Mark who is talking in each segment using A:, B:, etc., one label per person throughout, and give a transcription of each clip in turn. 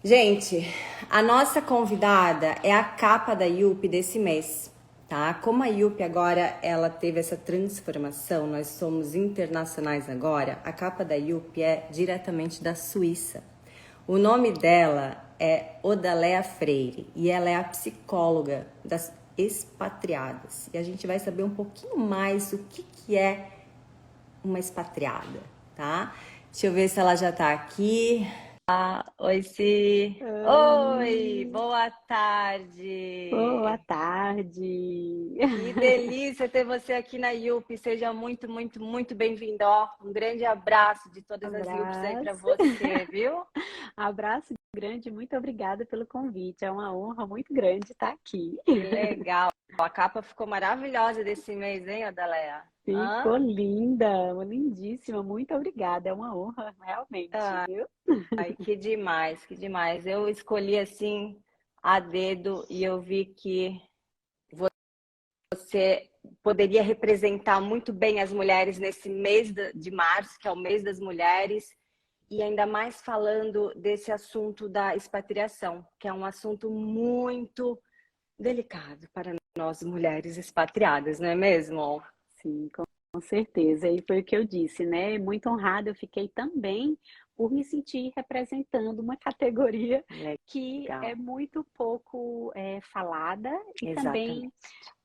A: Gente, a nossa convidada é a capa da Yupi desse mês, tá? Como a Yupi agora ela teve essa transformação, nós somos internacionais agora, a capa da Yupi é diretamente da Suíça. O nome dela é Odaléa Freire e ela é a psicóloga das expatriadas. E a gente vai saber um pouquinho mais o que é uma expatriada, tá? Deixa eu ver se ela já tá aqui. Oi, Si. Oi,
B: Oi,
A: boa tarde.
B: boa tarde.
A: Que delícia ter você aqui na Yupi. Seja muito, muito, muito bem-vindo. Ó, um grande abraço de todas as Yuppies aí para
B: Abraço,
A: você, viu?
B: abraço grande, muito obrigada pelo convite. É uma honra muito grande estar aqui.
A: Que legal. A capa ficou maravilhosa desse mês, hein, Adaleia? Hã?
B: Ficou linda, lindíssima. Muito obrigada. É uma honra, realmente, viu?
A: Ai, que demais, que demais. Eu escolhi assim a dedo e eu vi que você poderia representar muito bem as mulheres nesse mês de março, que é o mês das mulheres, e ainda mais falando desse assunto da expatriação, que é um assunto muito delicado para nós mulheres expatriadas, não é mesmo?
B: Sim, com certeza. E foi o que eu disse, né? Muito honrada eu fiquei também por me sentir representando uma categoria que é
A: Legal,
B: muito pouco falada e também
A: exatamente.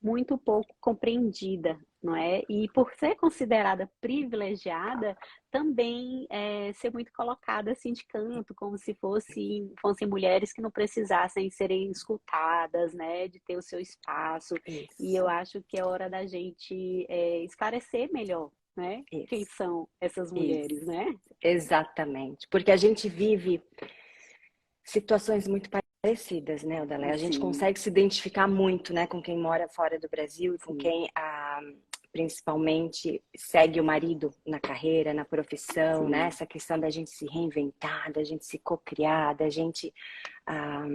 B: muito pouco compreendida, não é? E por ser considerada privilegiada, também ser muito colocada assim de canto, como se fossem mulheres que não precisassem serem escutadas, né? De ter o seu espaço. E eu
A: Isso,
B: acho que é hora da gente esclarecer melhor, né? Quem
A: isso,
B: são essas mulheres,
A: isso,
B: né?
A: exatamente. Porque a gente vive situações muito parecidas, né, Odalé? A gente
B: Sim,
A: consegue se identificar muito, né, com quem mora fora do Brasil e com
B: sim,
A: quem principalmente segue o marido na carreira, na profissão, né?
B: sim.
A: Essa questão da gente se reinventar, da gente se cocriar, da gente ah,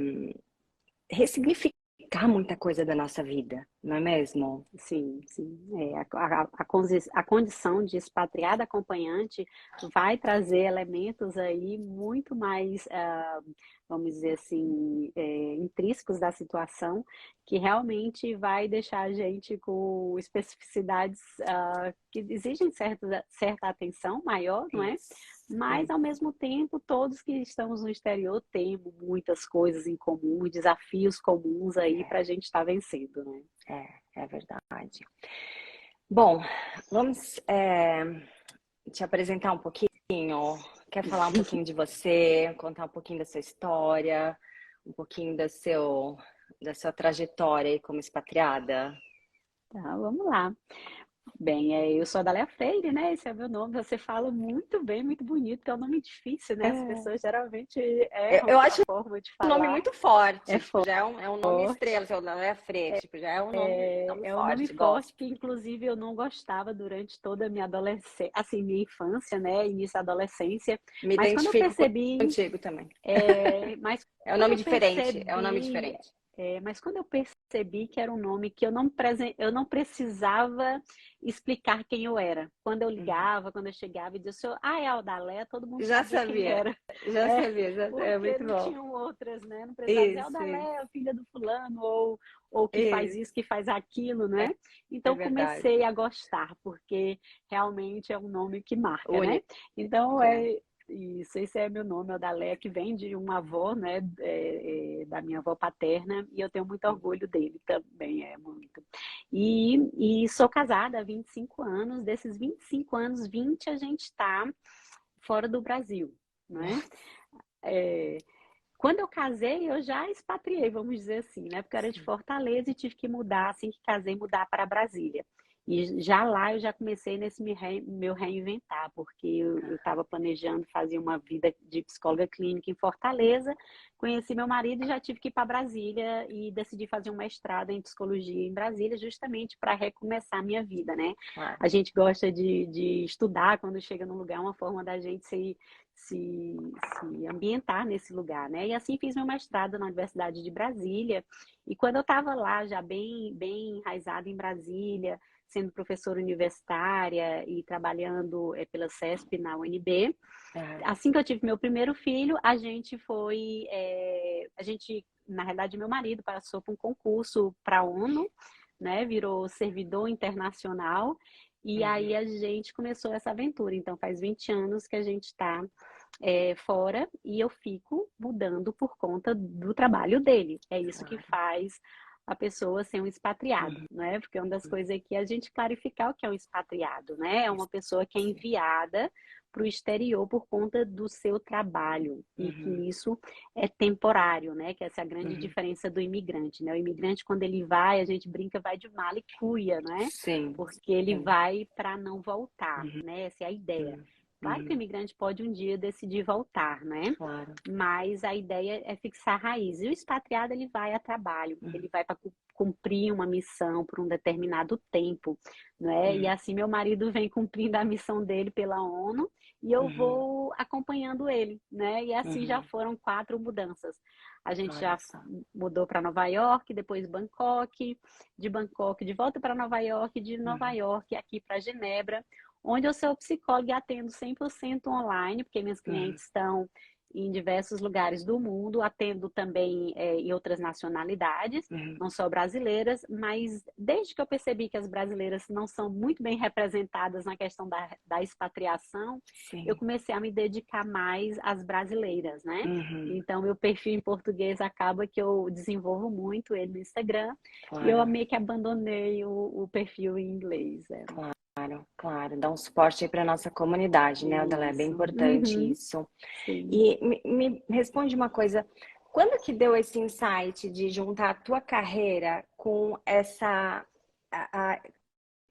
A: ressignificar muita coisa da nossa vida, não é mesmo?
B: Sim, sim. A condição de expatriada acompanhante vai trazer elementos aí muito mais, vamos dizer assim, intrínsecos da situação, que realmente vai deixar a gente com especificidades, que exigem certa atenção maior, não é?
A: Isso,
B: Mas, ao
A: isso.
B: mesmo tempo, todos que estamos no exterior temos muitas coisas em comum, desafios comuns aí para a gente estar vencendo, né?
A: É verdade. Bom, vamos te apresentar um pouquinho. Quer falar um pouquinho de você, contar um pouquinho da sua história, um pouquinho da sua trajetória aí como expatriada?
B: Tá, vamos lá. Bem, eu sou a Daléa Freire, né? Esse é o meu nome. Você fala muito bem, muito bonito, que é um nome difícil, né? As pessoas geralmente
A: Eu
B: erram a
A: acho
B: forma de
A: um nome
B: falar.
A: muito
B: É
A: forte, tipo, é um nome estrela,
B: forte.
A: seu nome é Freire, tipo, já é um nome
B: É um nome
A: forte,
B: forte
A: gosto.
B: que, inclusive, eu não gostava durante toda a minha adolescência, assim, minha infância, né? Início da adolescência.
A: Me
B: Mas quando eu
A: identifico
B: percebi
A: contigo também.
B: Mas
A: É um
B: quando
A: nome
B: eu
A: diferente, é um nome
B: percebi,
A: diferente.
B: mas quando eu percebi que era um nome que eu não precisava explicar quem eu era. Quando eu
A: Uhum.
B: ligava, quando eu chegava e dizia, é a Aldalé, todo mundo
A: Já
B: sabia quem
A: sabia,
B: era.
A: já
B: É,
A: sabia, é
B: porque
A: muito
B: não
A: bom.
B: tinham outras, né? Não precisava dizer
A: Isso,
B: Aldalé,
A: isso,
B: a filha do fulano, ou que faz
A: isso,
B: isso, que faz aquilo,
A: é,
B: né? Então
A: é
B: eu
A: verdade.
B: comecei a gostar, porque realmente é um nome que marca, né?
A: Único,
B: Então,
A: né?
B: isso, esse é meu nome, Odalé, que vem de uma avó, né, da minha avó paterna, e eu tenho muito orgulho dele também, é muito. E sou casada há 25 anos, desses 25 anos, 20 a gente está fora do Brasil, né?
A: Nossa,
B: É, quando eu casei, eu já expatriei, vamos dizer assim, né? Porque eu era de
A: sim.
B: Fortaleza e tive que mudar, assim que casei, mudar para Brasília. E já lá eu já comecei nesse meu reinventar, porque eu estava planejando fazer uma vida de psicóloga clínica em Fortaleza, conheci meu marido e já tive que ir para Brasília e decidi fazer um mestrado em psicologia em Brasília, justamente para recomeçar a minha vida, né?
A: Claro.
B: A gente gosta de estudar quando chega num lugar, uma forma da gente se ambientar nesse lugar, né? E assim fiz meu mestrado na Universidade de Brasília. E quando eu estava lá, já bem enraizada em Brasília, sendo professora universitária e trabalhando pela CESP na UNB. Assim que eu tive meu primeiro filho, na realidade, meu marido passou por um concurso para a ONU, né? Virou servidor internacional. E aí a gente começou essa aventura. Então, faz 20 anos que a gente está fora e eu fico mudando por conta do trabalho dele. É isso que faz a pessoa ser um expatriado, né? Porque uma das coisas aqui é a gente clarificar o que é um expatriado, né? É uma pessoa que é enviada para o exterior por conta do seu trabalho e que isso é temporário, né? Que essa é a grande diferença do imigrante, né? O imigrante, quando ele vai, a gente brinca, vai de mala e cuia, né?
A: Sim.
B: Porque ele vai para não voltar, né? Essa é a ideia. Claro que o imigrante pode um dia decidir voltar, né?
A: Claro.
B: Mas a ideia é fixar raiz. E o expatriado, ele vai a trabalho, ele vai para cumprir uma missão por um determinado tempo, né? E assim meu marido vem cumprindo a missão dele pela ONU e eu vou acompanhando ele, né? E assim já foram 4 mudanças. A gente já mudou para Nova York, depois Bangkok, de Bangkok de volta para Nova York, de Nova York aqui para Genebra, onde eu sou psicóloga e atendo 100% online, porque minhas clientes estão em diversos lugares do mundo, atendo também em outras nacionalidades, não só brasileiras, mas desde que eu percebi que as brasileiras não são muito bem representadas na questão da expatriação, eu comecei a me dedicar mais às brasileiras, né? Então, meu perfil em português acaba que eu desenvolvo muito ele no Instagram, e eu meio que abandonei o perfil em inglês.
A: Claro, dá um suporte aí para nossa comunidade, né, Odalé? É bem importante isso. Sim. E me responde uma coisa, quando que deu esse insight de juntar a tua carreira com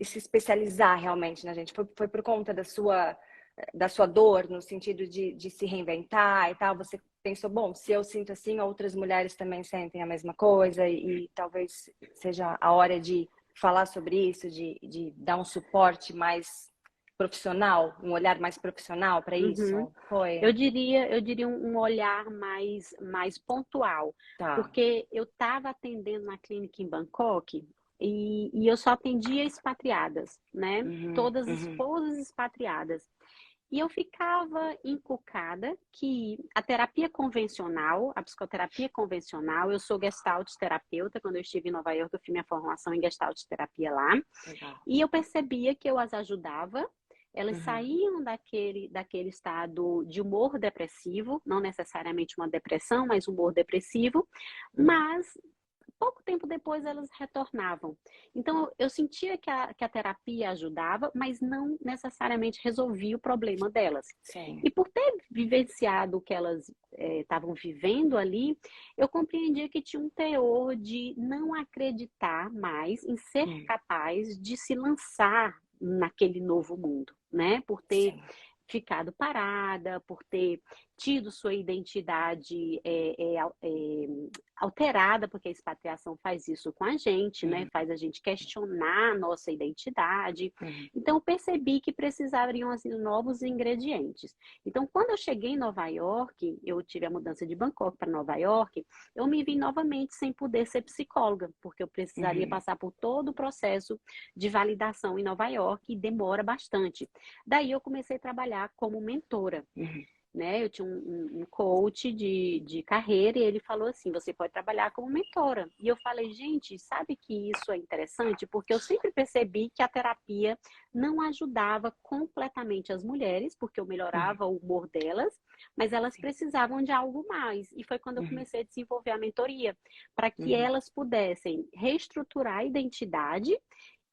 A: se especializar realmente na gente? Foi por conta da sua dor, no sentido de se reinventar e tal? Você pensou, bom, se eu sinto assim, outras mulheres também sentem a mesma coisa e talvez seja a hora de falar sobre isso, de dar um suporte mais profissional, um olhar mais profissional para isso? Foi?
B: Eu diria um olhar mais pontual, porque eu estava atendendo na clínica em Bangkok e eu só atendia expatriadas, né? Todas esposas expatriadas. E eu ficava encucada que a terapia convencional, a psicoterapia convencional, eu sou gestalt terapeuta, quando eu estive em Nova York eu fiz minha formação em gestalt terapia lá, e eu percebia que eu as ajudava, elas saíam daquele estado de humor depressivo, não necessariamente uma depressão, mas humor depressivo, mas pouco tempo depois elas retornavam. Então, eu sentia que a terapia ajudava, mas não necessariamente resolvia o problema delas.
A: Sim.
B: E por ter vivenciado o que elas estavam vivendo ali, eu compreendia que tinha um teor de não acreditar mais em ser capaz de se lançar naquele novo mundo, né? Por ter ficado parada, por ter tido sua identidade alterada, porque a expatriação faz isso com a gente, né? Faz a gente questionar a nossa identidade. Então, eu percebi que precisariam assim, novos ingredientes. Então, quando eu cheguei em Nova York, eu tive a mudança de Bangkok para Nova York, eu me vi novamente sem poder ser psicóloga, porque eu precisaria passar por todo o processo de validação em Nova York e demora bastante. Daí, eu comecei a trabalhar como mentora. Né? Eu tinha um coach de carreira e ele falou assim, você pode trabalhar como mentora. E eu falei, gente, sabe que isso é interessante? Porque eu sempre percebi que a terapia não ajudava completamente as mulheres, porque eu melhorava o humor delas, mas elas precisavam de algo mais. E foi quando eu comecei a desenvolver a mentoria, para que elas pudessem reestruturar a identidade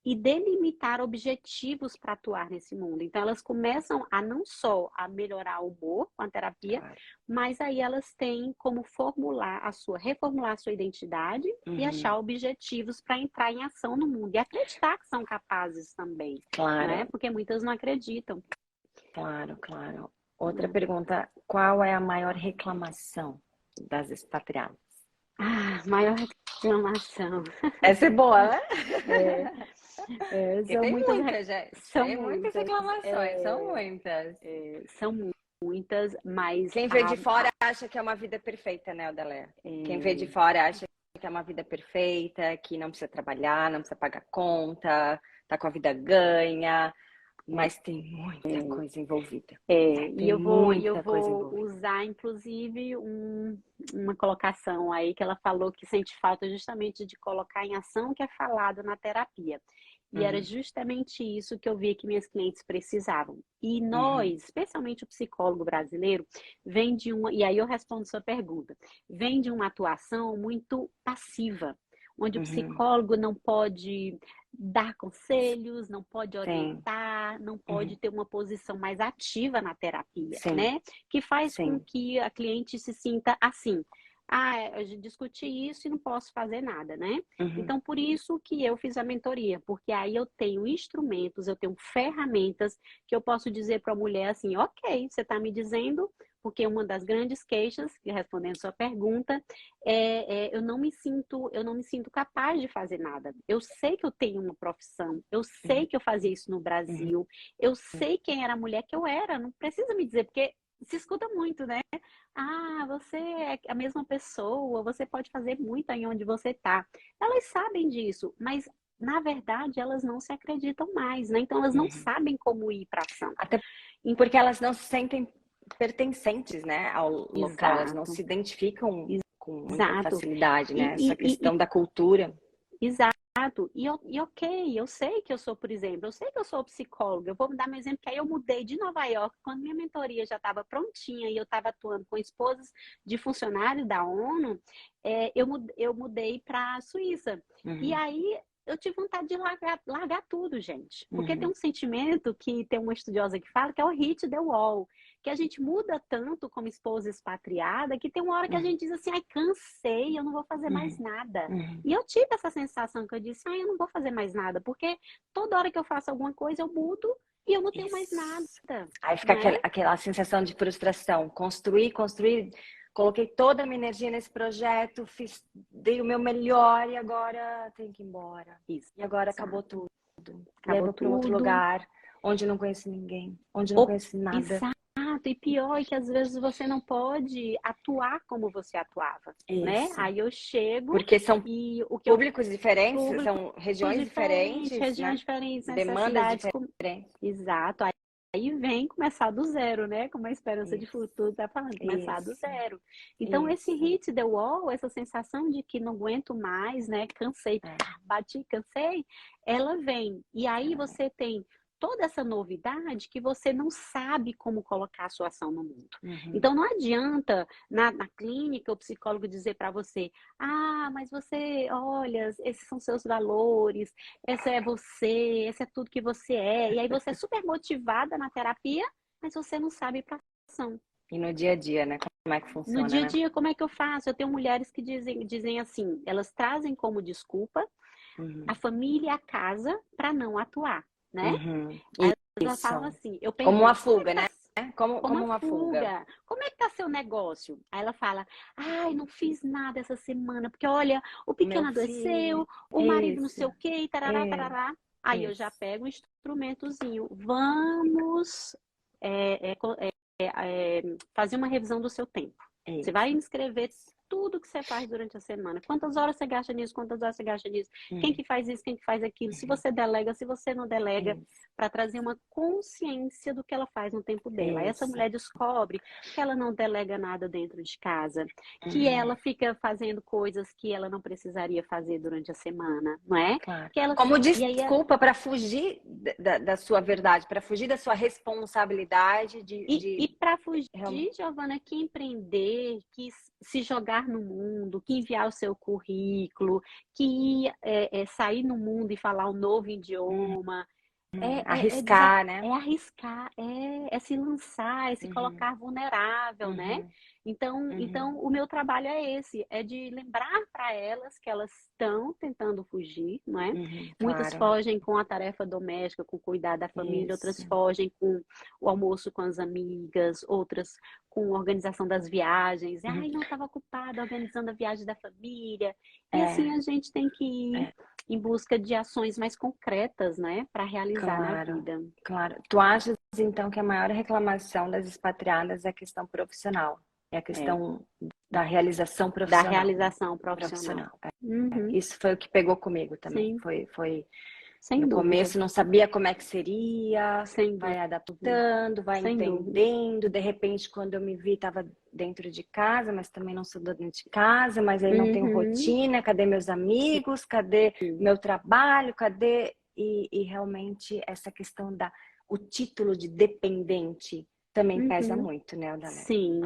B: e delimitar objetivos para atuar nesse mundo. Então, elas começam a não só a melhorar o humor com a terapia, mas aí elas têm como reformular a sua identidade e achar objetivos para entrar em ação no mundo. E acreditar que são capazes também, né? Porque muitas não acreditam.
A: Claro. Outra pergunta, qual é a maior reclamação das expatriadas?
B: Maior reclamação.
A: Essa é boa, né?
B: São
A: tem
B: muitas,
A: muitas, gente. Tem muitas reclamações, são muitas.
B: São muitas, mas...
A: Quem vê de fora acha que é uma vida perfeita, né, Odalé? Quem vê de fora acha que é uma vida perfeita, que não precisa trabalhar, não precisa pagar conta, tá com a vida ganha, mas tem muita coisa envolvida.
B: E eu vou
A: Coisa envolvida.
B: usar, inclusive, uma colocação aí que ela falou que sente falta justamente de colocar em ação o que é falado na terapia. E era justamente isso que eu vi que minhas clientes precisavam. E nós, especialmente o psicólogo brasileiro, vem de uma, e aí eu respondo sua pergunta, vem de uma atuação muito passiva, onde o psicólogo não pode dar conselhos, não pode orientar, não pode ter uma posição mais ativa na terapia, né? Que faz com que a cliente se sinta assim. Eu discuti isso e não posso fazer nada, né? Então, por isso que eu fiz a mentoria, porque aí eu tenho instrumentos, eu tenho ferramentas que eu posso dizer para a mulher assim, ok, você está me dizendo, porque uma das grandes queixas, respondendo sua pergunta, eu não me sinto capaz de fazer nada. Eu sei que eu tenho uma profissão, eu sei que eu fazia isso no Brasil, eu sei quem era a mulher que eu era, não precisa me dizer, porque se escuta muito, né? Você é a mesma pessoa, você pode fazer muito aí onde você está. Elas sabem disso, mas na verdade elas não se acreditam mais, né? Então elas não sabem como ir para ação.
A: Até porque elas não se sentem pertencentes, né, ao local, elas não se identificam com muita facilidade, né? Essa questão da cultura.
B: Exato. E ok, eu sei que eu sou, por exemplo, eu sei que eu sou psicóloga. Eu vou dar meu exemplo, que aí eu mudei de Nova York, quando minha mentoria já estava prontinha e eu estava atuando com esposas de funcionários da ONU, eu mudei para a Suíça. E aí eu tive vontade de largar tudo, gente. Porque tem um sentimento que tem uma estudiosa que fala que é o hit the wall, que a gente muda tanto como esposa expatriada, que tem uma hora que a gente diz assim, cansei, eu não vou fazer mais nada. E eu tive essa sensação que eu disse, eu não vou fazer mais nada, porque toda hora que eu faço alguma coisa, eu mudo e eu não tenho mais nada.
A: Aí fica aquela sensação de frustração, construir, coloquei toda a minha energia nesse projeto, dei o meu melhor e agora tenho que ir embora.
B: Isso.
A: E agora acabou tudo. E aí eu vou para outro lugar, onde não conheço ninguém, onde não conheço nada.
B: Exato. E pior é que às vezes você não pode atuar como você atuava, né? Aí eu chego...
A: Porque são públicos diferentes,
B: público
A: são regiões diferentes,
B: regiões
A: né?
B: diferentes,
A: Demandas
B: necessidades
A: diferentes.
B: Exato. Aí vem começar do zero, né? Com uma esperança de futuro, tá falando, começar do zero. Então, esse hit the wall, essa sensação de que não aguento mais, né? Cansei, bati, cansei, ela vem. E aí você tem toda essa novidade que você não sabe como colocar a sua ação no mundo. Então, não adianta na clínica o psicólogo dizer para você, mas você, olha, esses são seus valores, esse é você, esse é tudo que você é. E aí você é super motivada na terapia, mas você não sabe para ação.
A: E no dia a dia, né? Como é que funciona,
B: no dia a dia, como é que eu faço? Eu tenho mulheres que dizem assim, elas trazem como desculpa a família e a casa para não atuar, né? Elas falam assim, eu pergunto,
A: como uma fuga, né? Como uma
B: fuga. Como é que tá seu negócio? Aí ela fala, não fiz nada essa semana, porque olha, o pequeno adoeceu, o marido não sei o quê, tarará, tarará. Aí eu já pego um instrumentozinho. Vamos fazer uma revisão do seu tempo. Você vai inscrever tudo que você faz durante a semana. Quantas horas você gasta nisso, quantas horas você gasta nisso. Quem que faz isso, quem que faz aquilo. Se você delega, se você não delega. Para trazer uma consciência do que ela faz no tempo dela. Aí essa mulher descobre que ela não delega nada dentro de casa. Que ela fica fazendo coisas que ela não precisaria fazer durante a semana, não é?
A: Claro.
B: Que ela...
A: Como desculpa para fugir da sua verdade, para fugir da sua responsabilidade
B: E para fugir, Giovana, que empreender, que se jogar no mundo, que enviar o seu currículo, que sair no mundo e falar um novo idioma.
A: Arriscar, né?
B: É arriscar, é se lançar, é se colocar vulnerável, né? Então, o meu trabalho é esse, é de lembrar para elas que elas estão tentando fugir, não é? Muitas fogem com a tarefa doméstica, com cuidar da família, outras fogem com o almoço com as amigas, outras com a organização das viagens. Não estava ocupada organizando a viagem da família. E assim a gente tem que ir em busca de ações mais concretas, né? Para realizar na vida.
A: Claro. Tu achas, então, que a maior reclamação das expatriadas é a questão profissional? É a questão da realização profissional.
B: Da realização profissional.
A: Isso foi o que pegou comigo também.
B: Sim.
A: Foi
B: Sem
A: No
B: dúvida.
A: começo não sabia como é que seria,
B: Sem
A: vai
B: dúvida.
A: adaptando, vai
B: Sem dúvida.
A: entendendo. De repente, quando eu me vi, estava dentro de casa, mas também não sou dentro de casa, mas aí não tenho rotina, cadê meus amigos, cadê meu trabalho, cadê... E realmente essa questão o título de dependente também pesa muito, né, Odalé?
B: Sim,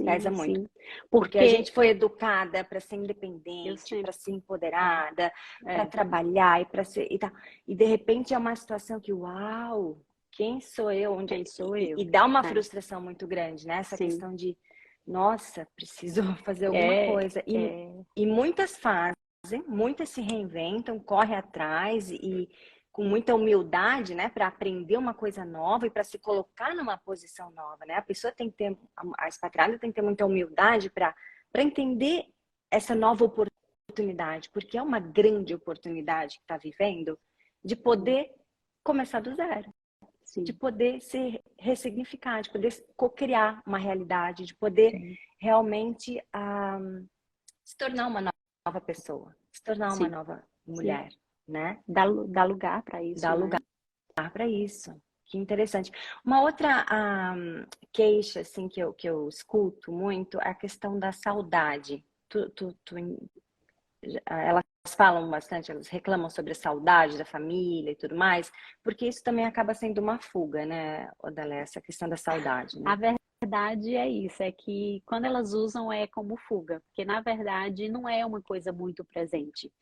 A: Pesa
B: sim,
A: muito.
B: sim.
A: Porque a gente foi educada para ser independente, para ser empoderada, para trabalhar e para ser e tal. E de repente é uma situação que, uau, quem sou eu?
B: Quem sou eu?
A: E dá uma frustração muito grande, né? Essa
B: Sim.
A: questão de, nossa, preciso fazer alguma coisa. E muitas fazem, muitas se reinventam, correm atrás e com muita humildade, né, para aprender uma coisa nova e para se colocar numa posição nova, né? A pessoa tem que ter, a expatriada tem que ter muita humildade para entender essa nova oportunidade, porque é uma grande oportunidade que está vivendo de poder começar do zero, de poder se ressignificar, de poder co-criar uma realidade, de poder realmente se tornar uma nova pessoa, se tornar uma nova mulher, né?
B: Dá lugar para isso,
A: Dá lugar para isso. Que interessante. Uma outra queixa assim que eu escuto muito é a questão da saudade. Elas falam bastante, elas reclamam sobre a saudade da família e tudo mais, porque isso também acaba sendo uma fuga, né, Odalé, essa questão da saudade, né?
B: A verdade é isso, é que quando elas usam é como fuga, porque na verdade não é uma coisa muito presente.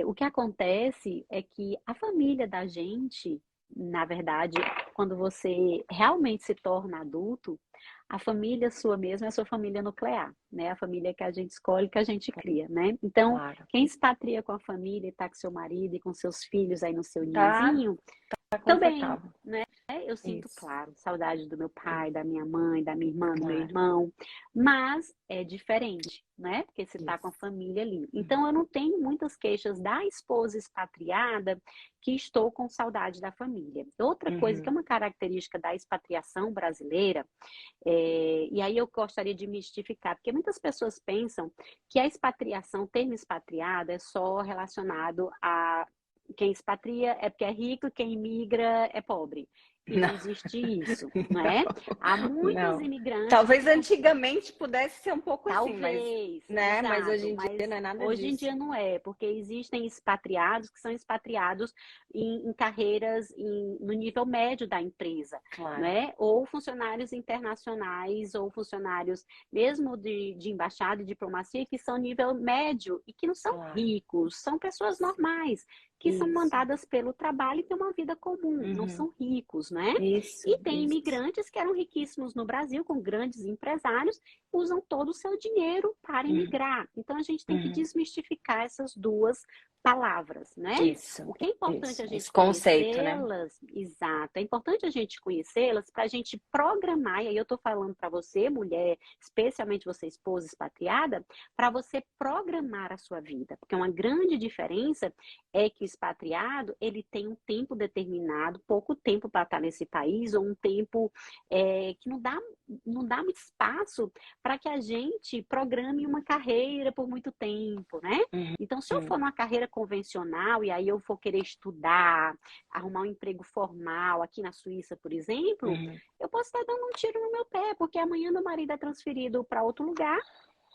B: O que acontece é que a família da gente, na verdade, quando você realmente se torna adulto, a família sua mesma é a sua família nuclear, né? A família que a gente escolhe, que a gente cria, né? Então, quem expatria com a família e tá com seu marido e com seus filhos aí no seu ninhozinho, também, né? Eu sinto, claro, saudade do meu pai, da minha mãe, da minha irmã, do meu irmão, mas é diferente, né? Porque você tá com a família ali. Então, eu não tenho muitas queixas da esposa expatriada que estou com saudade da família. Outra coisa que é uma característica da expatriação brasileira, e aí eu gostaria de mistificar, porque muitas pessoas pensam que a expatriação, o termo expatriado é só relacionado a quem expatria é porque é rico, quem imigra é pobre. E não existe isso, não é? Há muitos imigrantes.
A: Talvez antigamente pudesse ser um pouco
B: talvez,
A: assim, mas, né?
B: Exato,
A: mas hoje em dia não é nada
B: hoje
A: disso.
B: Em dia não é, porque existem expatriados que são expatriados em carreiras no nível médio da empresa, né? Ou funcionários internacionais, ou funcionários mesmo de embaixada e diplomacia que são nível médio e que não são ricos, são pessoas normais que são mandadas pelo trabalho e têm uma vida comum, não são ricos, né? E tem imigrantes que eram riquíssimos no Brasil, com grandes empresários, usam todo o seu dinheiro para imigrar. Então, a gente tem que desmistificar essas duas palavras, né? O que é importante a gente conhecê-las, né? Exato, é importante a gente conhecê-las para a gente programar, e aí eu estou falando para você, mulher, especialmente você, esposa expatriada, para você programar a sua vida, porque uma grande diferença é que o expatriado, ele tem um tempo determinado, pouco tempo para estar nesse país, ou um tempo que não dá muito espaço para que a gente programe uma carreira por muito tempo, né? Então, se eu for numa carreira convencional e aí eu for querer estudar, arrumar um emprego formal aqui na Suíça, por exemplo, eu posso estar dando um tiro no meu pé, porque amanhã meu marido é transferido para outro lugar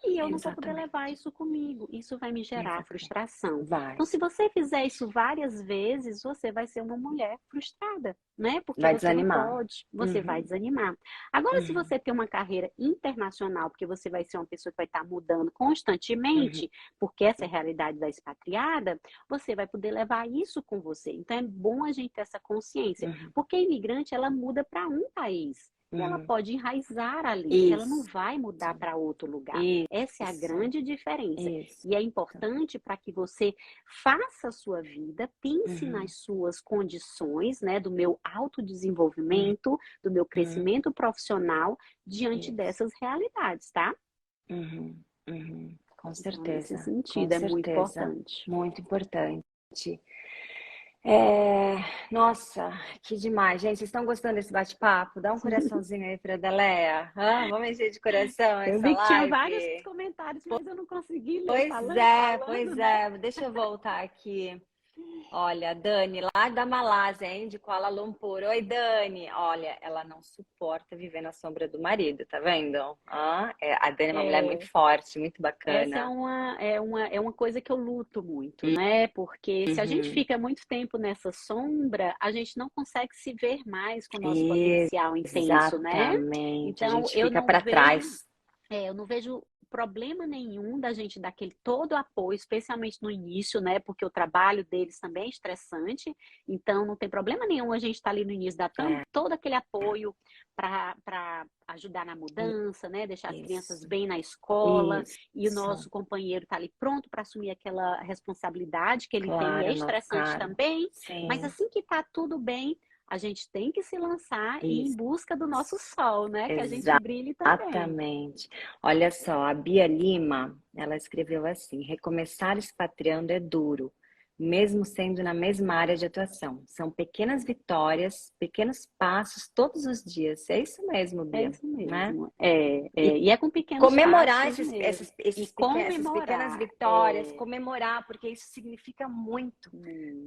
B: e eu não vou poder levar isso comigo. Isso vai me gerar frustração. Então, se você fizer isso várias vezes, você vai ser uma mulher frustrada, né? Porque
A: vai
B: você
A: desanimar.
B: não pode, você vai desanimar. Agora, se você tem uma carreira internacional, porque você vai ser uma pessoa que vai estar mudando constantemente, porque essa é a realidade da expatriada, você vai poder levar isso com você. Então, é bom a gente ter essa consciência, porque a imigrante, ela muda para um país. E ela pode enraizar ali, ela não vai mudar para outro lugar. Essa é a grande diferença. E é importante para que você faça a sua vida, pense nas suas condições, né, do meu autodesenvolvimento, do meu crescimento profissional diante dessas realidades, tá?
A: Com certeza.
B: Nesse sentido, é muito importante.
A: Muito importante. Nossa, que demais. Gente, vocês estão gostando desse bate-papo? Dá um coraçãozinho aí pra Daleia. Vamos encher de coração essa
B: Eu vi que tinha
A: live.
B: vários comentários, mas eu não consegui ler.
A: Pois é. Deixa eu voltar aqui. Olha, Dani, lá da Malásia, hein, de Kuala Lumpur. Oi, Dani. Olha, ela não suporta viver na sombra do marido, tá vendo? A Dani é uma mulher muito
B: É,
A: forte, muito
B: essa
A: bacana.
B: é uma coisa que eu luto muito, né? Porque se a gente
A: Uhum.
B: fica muito tempo nessa sombra, a gente não consegue se ver mais com o nosso potencial intenso, né?
A: Exatamente. A
B: Então,
A: gente fica para trás.
B: eu não vejo problema nenhum da gente dar aquele todo o apoio, especialmente no início, né? Porque o trabalho deles também é estressante. Então, não tem problema nenhum a gente estar ali no início, dar
A: É,
B: todo aquele apoio para ajudar na mudança, né? Deixar as crianças
A: isso,
B: bem na escola e o
A: isso.
B: nosso companheiro está ali pronto para assumir aquela responsabilidade que ele tem. E é
A: Claro, novo
B: estressante
A: cargo.
B: também, mas
A: Sim,
B: assim que está tudo bem, a gente tem que se lançar e ir em
A: isso.
B: busca do nosso sol, né? Que a gente brilhe também.
A: Exatamente. Olha só, a Bia Lima, ela escreveu assim: recomeçar expatriando é duro, mesmo sendo na mesma área de atuação. São pequenas vitórias, pequenos passos todos os dias. É isso mesmo,
B: É
A: Bia,
B: isso
A: né?
B: mesmo.
A: E
B: E é com pequenos
A: comemorar
B: passos mesmo. E
A: essas pequenas
B: comemorar
A: vitórias, comemorar, porque isso significa muito,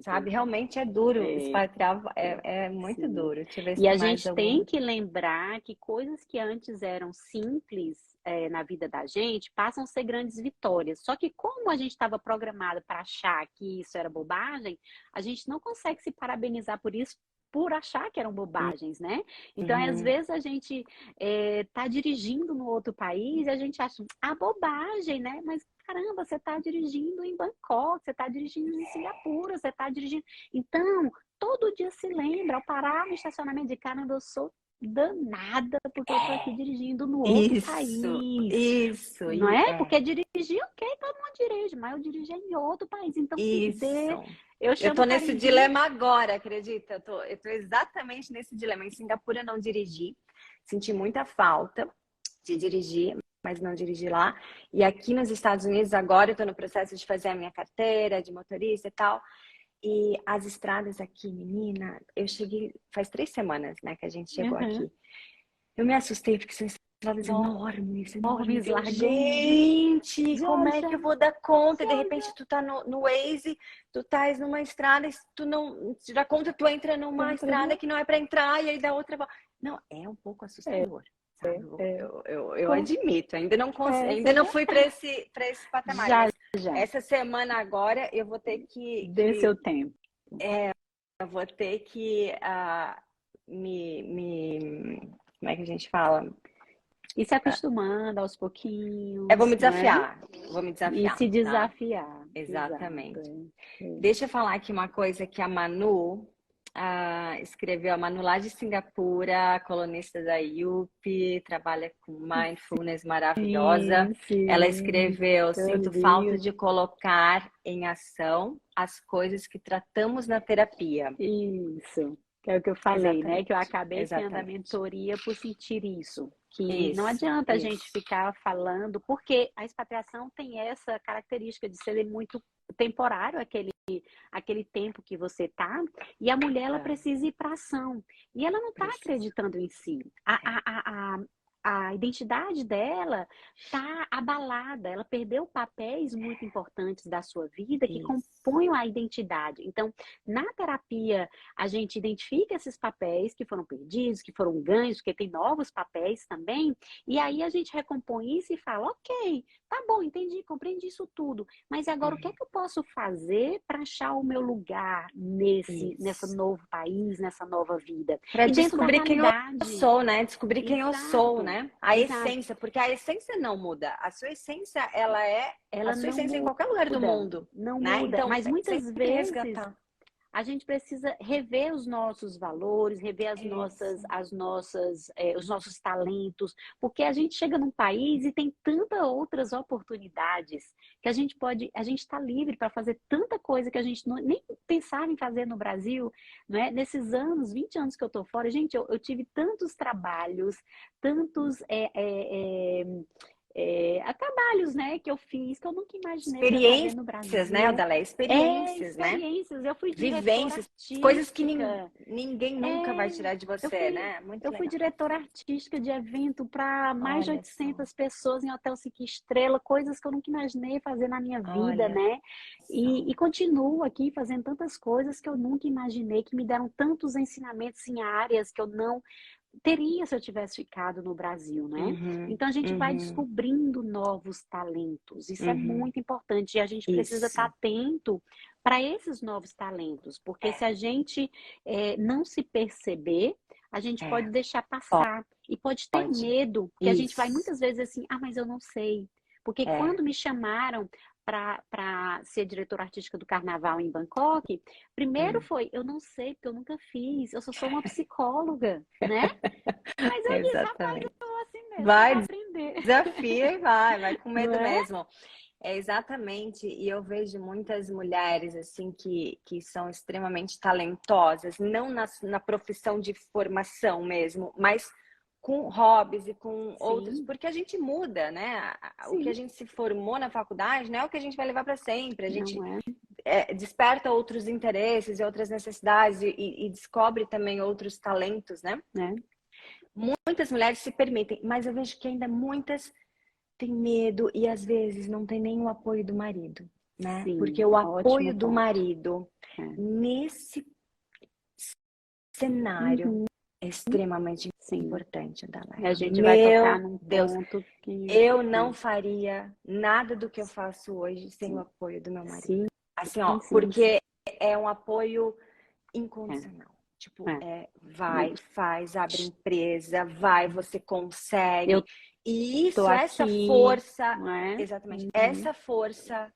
A: sabe?
B: muito.
A: Realmente é duro,
B: É,
A: expatriar é muito
B: sim.
A: duro. Deixa eu ver se
B: E a
A: tem mais
B: gente
A: algum.
B: tem que lembrar que coisas que antes eram simples, na vida da gente passam a ser grandes vitórias. Só que como a gente estava programado para achar que isso era bobagem, a gente não consegue se parabenizar por isso por achar que eram bobagens, né? Então, às
A: Uhum.
B: vezes a gente está dirigindo no outro país e a gente acha, bobagem, né? Mas caramba, você está dirigindo em Bangkok, você está dirigindo em Singapura, você está dirigindo. Então, todo dia se lembra, ao parar no estacionamento de caramba, eu sou danada porque eu tô aqui dirigindo no outro país,
A: Isso,
B: não é? Porque dirigir, ok, todo mundo dirige, mas eu dirigi em outro país, então se dê,
A: isso.
B: eu
A: Eu
B: chamo
A: tô
B: o
A: nesse
B: carinho
A: dilema agora, acredita? Eu tô exatamente nesse dilema. Em Singapura eu não dirigi, senti muita falta de dirigir, mas não dirigi lá. E aqui nos Estados Unidos agora eu tô no processo de fazer a minha carteira de motorista e tal. E as estradas aqui, menina, eu cheguei faz 3 semanas, né, que a gente chegou
B: uhum,
A: aqui. Eu me assustei porque são estradas enormes, enormes.
B: enormes,
A: Eu,
B: largonas.
A: gente, como é que
B: Georgia,
A: eu vou dar conta? E de
B: Georgia,
A: repente tu tá no Waze, tu estás numa estrada, e tu não te dá conta, tu entra numa
B: entra
A: estrada
B: no...
A: que não é para entrar e aí dá outra. Não, é um pouco
B: É,
A: assustador, sabe?
B: é.
A: Eu admito, ainda
B: Você
A: não
B: já,
A: fui para esse patamar,
B: já,
A: mas
B: já,
A: essa semana agora eu vou ter
B: dê seu tempo.
A: eu vou ter que como é que a gente fala?
B: E se acostumando aos
A: Vou
B: pouquinhos,
A: me
B: não é?
A: desafiar, vou me
B: E
A: desafiar,
B: se
A: tá?
B: desafiar. Exato.
A: Exatamente.
B: É.
A: Deixa eu falar aqui uma coisa que a Manu escreveu. A Manu lá de Singapura, colunista da IUP, trabalha com mindfulness maravilhosa.
B: Sim,
A: Ela
B: sim,
A: escreveu:
B: eu
A: sinto falta
B: li
A: de colocar em ação as coisas que tratamos na terapia.
B: isso. Que é o que eu falei, né? Que eu
A: Exatamente,
B: acabei tendo a
A: exatamente.
B: mentoria por sentir isso. Que não
A: Isso,
B: adianta a gente
A: isso.
B: ficar falando, porque a expatriação tem essa característica de ser muito temporário, aquele tempo que você tá, e a mulher ela
A: É,
B: precisa ir para ação. E ela não está
A: precisa.
B: acreditando em si.
A: É,
B: A identidade dela está abalada, ela perdeu papéis muito importantes da sua vida que
A: isso.
B: compõem a identidade. Então, na terapia, a gente identifica esses papéis que foram perdidos, que foram ganhos, porque tem novos papéis também, e aí a gente recompõe isso e fala: ok, tá bom, entendi, compreendi isso tudo, mas agora o que é
A: Uhum.
B: que eu posso fazer para achar o meu lugar nessa
A: Isso.
B: novo país, nessa nova vida?
A: Para
B: E dentro da
A: descobrir quem eu
B: realidade.
A: sou, né? Descobrir quem eu sou,
B: Exato,
A: né? A
B: exato.
A: essência, porque a essência não muda. A sua essência, ela é a
B: Ela
A: sua
B: não
A: essência em qualquer lugar do
B: muda,
A: mundo,
B: não
A: né?
B: muda,
A: Então,
B: mas muitas
A: sempre
B: vezes
A: resgatar.
B: a gente precisa rever os nossos valores, rever
A: Isso.
B: os nossos talentos, porque a gente chega num país e tem tantas outras oportunidades que a gente está livre para fazer tanta coisa que a gente nem pensava em fazer no Brasil, não é? Nesses anos, 20 anos que eu estou fora, gente, eu tive tantos trabalhos, tantos a trabalhos, né, que eu fiz, que eu nunca imaginei que eu ia fazer no
A: Experiências, né,
B: Brasil.
A: Adalé? Experiências, né?
B: Experiências. Eu fui diretora
A: Vivências, coisas que
B: artística.
A: ninguém nunca vai
B: É,
A: tirar de
B: eu
A: você,
B: fui,
A: né? Muito
B: eu fui
A: legal.
B: diretora artística de evento para mais de
A: Olha só,
B: 800 pessoas em Hotel 5 estrelas, coisas que eu nunca imaginei fazer na minha vida,
A: olha
B: né?
A: só.
B: E continuo aqui fazendo tantas coisas que eu nunca imaginei, que me deram tantos ensinamentos em áreas que eu não teria se eu tivesse ficado no Brasil, né?
A: Uhum,
B: Então a gente vai
A: uhum,
B: descobrindo novos talentos. Isso é
A: uhum.
B: muito importante e a gente precisa estar
A: Isso.
B: atento para esses novos talentos, porque se
A: É,
B: a gente não se perceber, a gente
A: é.
B: pode deixar passar e pode ter
A: Pode.
B: medo, porque a gente vai
A: Isso.
B: muitas vezes assim, mas eu não sei. Porque
A: É.
B: quando me chamaram para ser diretora artística do carnaval em Bangkok, primeiro
A: Hum.
B: foi, eu não sei, porque eu nunca fiz, eu só sou uma psicóloga, né? Mas eu disse, rapaz, eu
A: Exatamente.
B: vou assim mesmo, eu vou
A: Vai,
B: aprender,
A: desafia e vai com
B: não
A: medo
B: é?
A: mesmo. É exatamente, e eu vejo muitas mulheres assim que são extremamente talentosas, não na profissão de formação mesmo, mas com hobbies e com outros,
B: Sim,
A: porque a gente muda, né? O que a
B: sim,
A: gente se formou na faculdade não é o que a gente vai levar para sempre. A gente
B: não é,
A: desperta outros interesses e outras necessidades e descobre também outros talentos, né?
B: né?
A: Muitas mulheres se permitem, mas eu vejo que ainda muitas têm medo e às vezes não tem nem o apoio do marido, né? Porque
B: Sim,
A: o apoio
B: ótimo
A: do
B: ponto.
A: marido
B: É.
A: nesse cenário
B: Uhum,
A: é extremamente
B: sim,
A: importante,
B: a
A: Dalaia.
B: gente vai tocar
A: Meu
B: num
A: Deus,
B: ponto que,
A: eu não
B: é,
A: faria nada do que eu faço hoje sem o
B: sim,
A: apoio do meu marido.
B: sim,
A: Assim, ó,
B: sim, sim,
A: porque é um apoio
B: é,
A: incondicional. Tipo,
B: é.
A: vai, faz, abre empresa, vai, você consegue.
B: Eu
A: E
B: tô
A: isso, essa
B: aqui,
A: força,
B: não é?
A: exatamente,
B: Uhum, com
A: essa força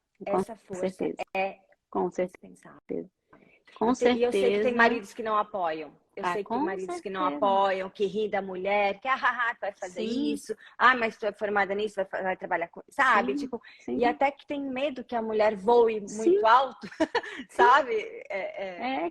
B: certeza,
A: é
B: com
A: indispensável.
B: certeza, com
A: E eu sei que tem
B: certeza,
A: maridos que não apoiam. Eu sei que tem
B: com
A: maridos que não
B: certeza,
A: apoiam, que ri da mulher, que tu vai fazer
B: sim,
A: isso, mas tu é formada nisso, vai trabalhar com. Sabe?
B: sim,
A: Tipo, e
B: sim,
A: até que tem medo que a mulher voe
B: sim,
A: muito alto,
B: sim.
A: sabe?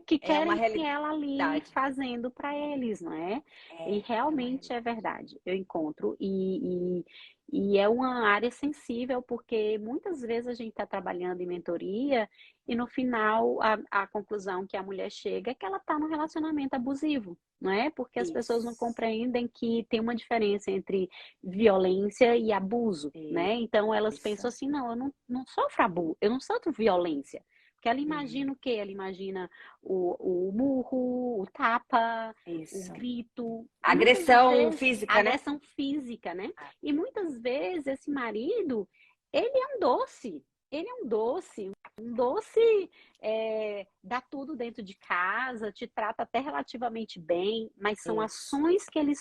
B: Que
A: É uma
B: querem ela ali
A: realidade.
B: fazendo para eles, não é? E
A: É uma
B: realmente é
A: realidade.
B: verdade. Eu encontro e é uma área sensível porque muitas vezes a gente está trabalhando em mentoria e no final a conclusão que a mulher chega é que ela está num relacionamento abusivo, não é? Porque as pessoas não
A: Isso,
B: compreendem que tem uma diferença entre violência e abuso, né? Então elas pensam
A: isso.
B: assim, não, eu não sofro abuso, eu não sofro violência. Porque ela imagina
A: Uhum,
B: o quê? Ela imagina o murro, o tapa, o
A: isso.
B: grito, e muitas
A: Agressão
B: vezes a
A: física, né?
B: agressão física, né? E muitas vezes esse marido, ele é um doce, ele é um doce dá tudo dentro de casa, te trata até relativamente bem, mas são
A: Isso,
B: ações que ele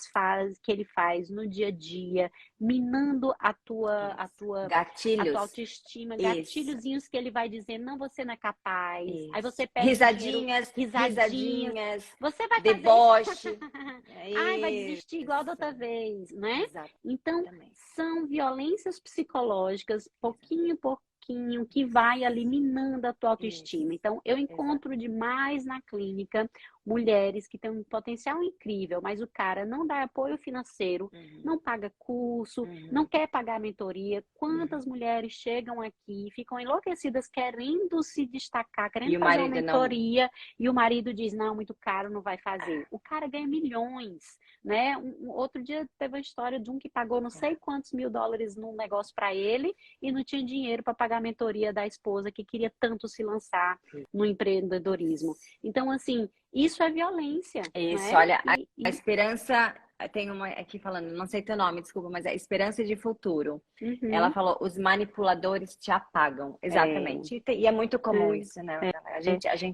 B: faz no dia a dia, minando
A: isso.
B: a tua
A: Gatilhos.
B: autoestima,
A: Isso,
B: gatilhozinhos que ele vai dizer, não, você não é capaz. Aí
A: isso.
B: você perde dinheiro,
A: Risadinhas,
B: risadinhas.
A: risadinhas,
B: Você vai fazer isso?
A: deboche. É
B: Ai, vai desistir igual da
A: isso.
B: outra vez, né? Então,
A: Exatamente.
B: são violências psicológicas, pouquinho
A: Exatamente.
B: por pouquinho, que vai eliminando a tua
A: Isso.
B: autoestima. Então, eu encontro
A: Exatamente.
B: demais na clínica mulheres que têm um potencial incrível, mas o cara não dá apoio financeiro,
A: Uhum,
B: não paga curso, não
A: uhum,
B: quer pagar mentoria.
A: uhum.
B: Quantas mulheres chegam aqui, ficam enlouquecidas, querendo se destacar, querendo
A: E o
B: fazer uma
A: marido não.
B: mentoria, e o marido diz: não, muito caro, não vai fazer. O cara ganha milhões, né? Outro dia teve a história de um que pagou não sei quantos mil dólares num negócio para ele e não tinha dinheiro para pagar a mentoria da esposa que queria tanto se lançar no empreendedorismo. Então, assim, isso é violência, não
A: Isso,
B: é?
A: olha, a esperança, tem uma aqui falando, não sei teu nome, desculpa, mas é esperança de futuro. Ela
B: Uhum,
A: falou, os manipuladores te apagam.
B: é,
A: Exatamente. E é muito comum
B: é,
A: isso, né?
B: é,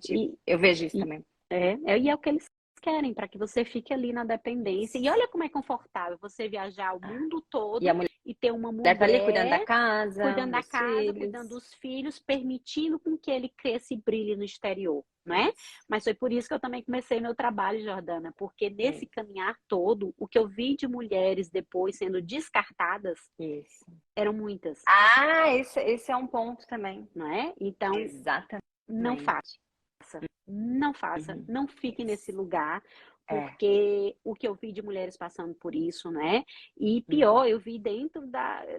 B: e,
A: Eu vejo isso
B: e,
A: também.
B: e é o que eles querem, para que você fique ali na dependência. E
A: Isso.
B: olha como é confortável você viajar o
A: Ah.
B: mundo
A: E a
B: todo
A: mulher
B: e ter uma
A: tá ali cuidando da
B: mulher
A: casa,
B: cuidando da
A: dos
B: casa, cuidando
A: filhos.
B: dos filhos, permitindo com que ele cresça e brilhe no exterior, não é?
A: Isso,
B: Mas foi por isso que eu também comecei meu trabalho, Jordana, porque nesse
A: isso,
B: caminhar todo, o que eu vi de mulheres depois sendo descartadas
A: isso.
B: eram muitas,
A: Esse é um ponto também.
B: não é? Então,
A: Exatamente.
B: não faça, não faça,
A: Uhum.
B: não fique nesse
A: Isso.
B: lugar,
A: É.
B: porque o que eu vi de mulheres passando por isso, né? E pior, eu vi dentro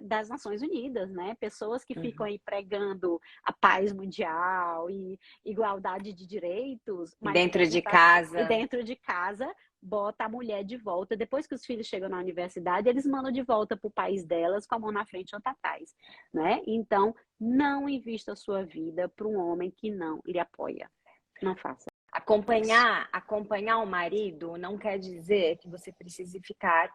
B: das Nações Unidas, né? Pessoas que ficam aí pregando a paz mundial e igualdade de direitos,
A: E
B: mas
A: dentro
B: querem
A: de
B: estar
A: casa.
B: dentro de casa, bota a mulher de volta. Depois que os filhos chegam na universidade, eles mandam de volta para o país delas com a mão na frente e outra atrás, né? Então, não invista a sua vida para um homem que não lhe apoia. Não faça isso.
A: Acompanhar o marido não quer dizer que você precise ficar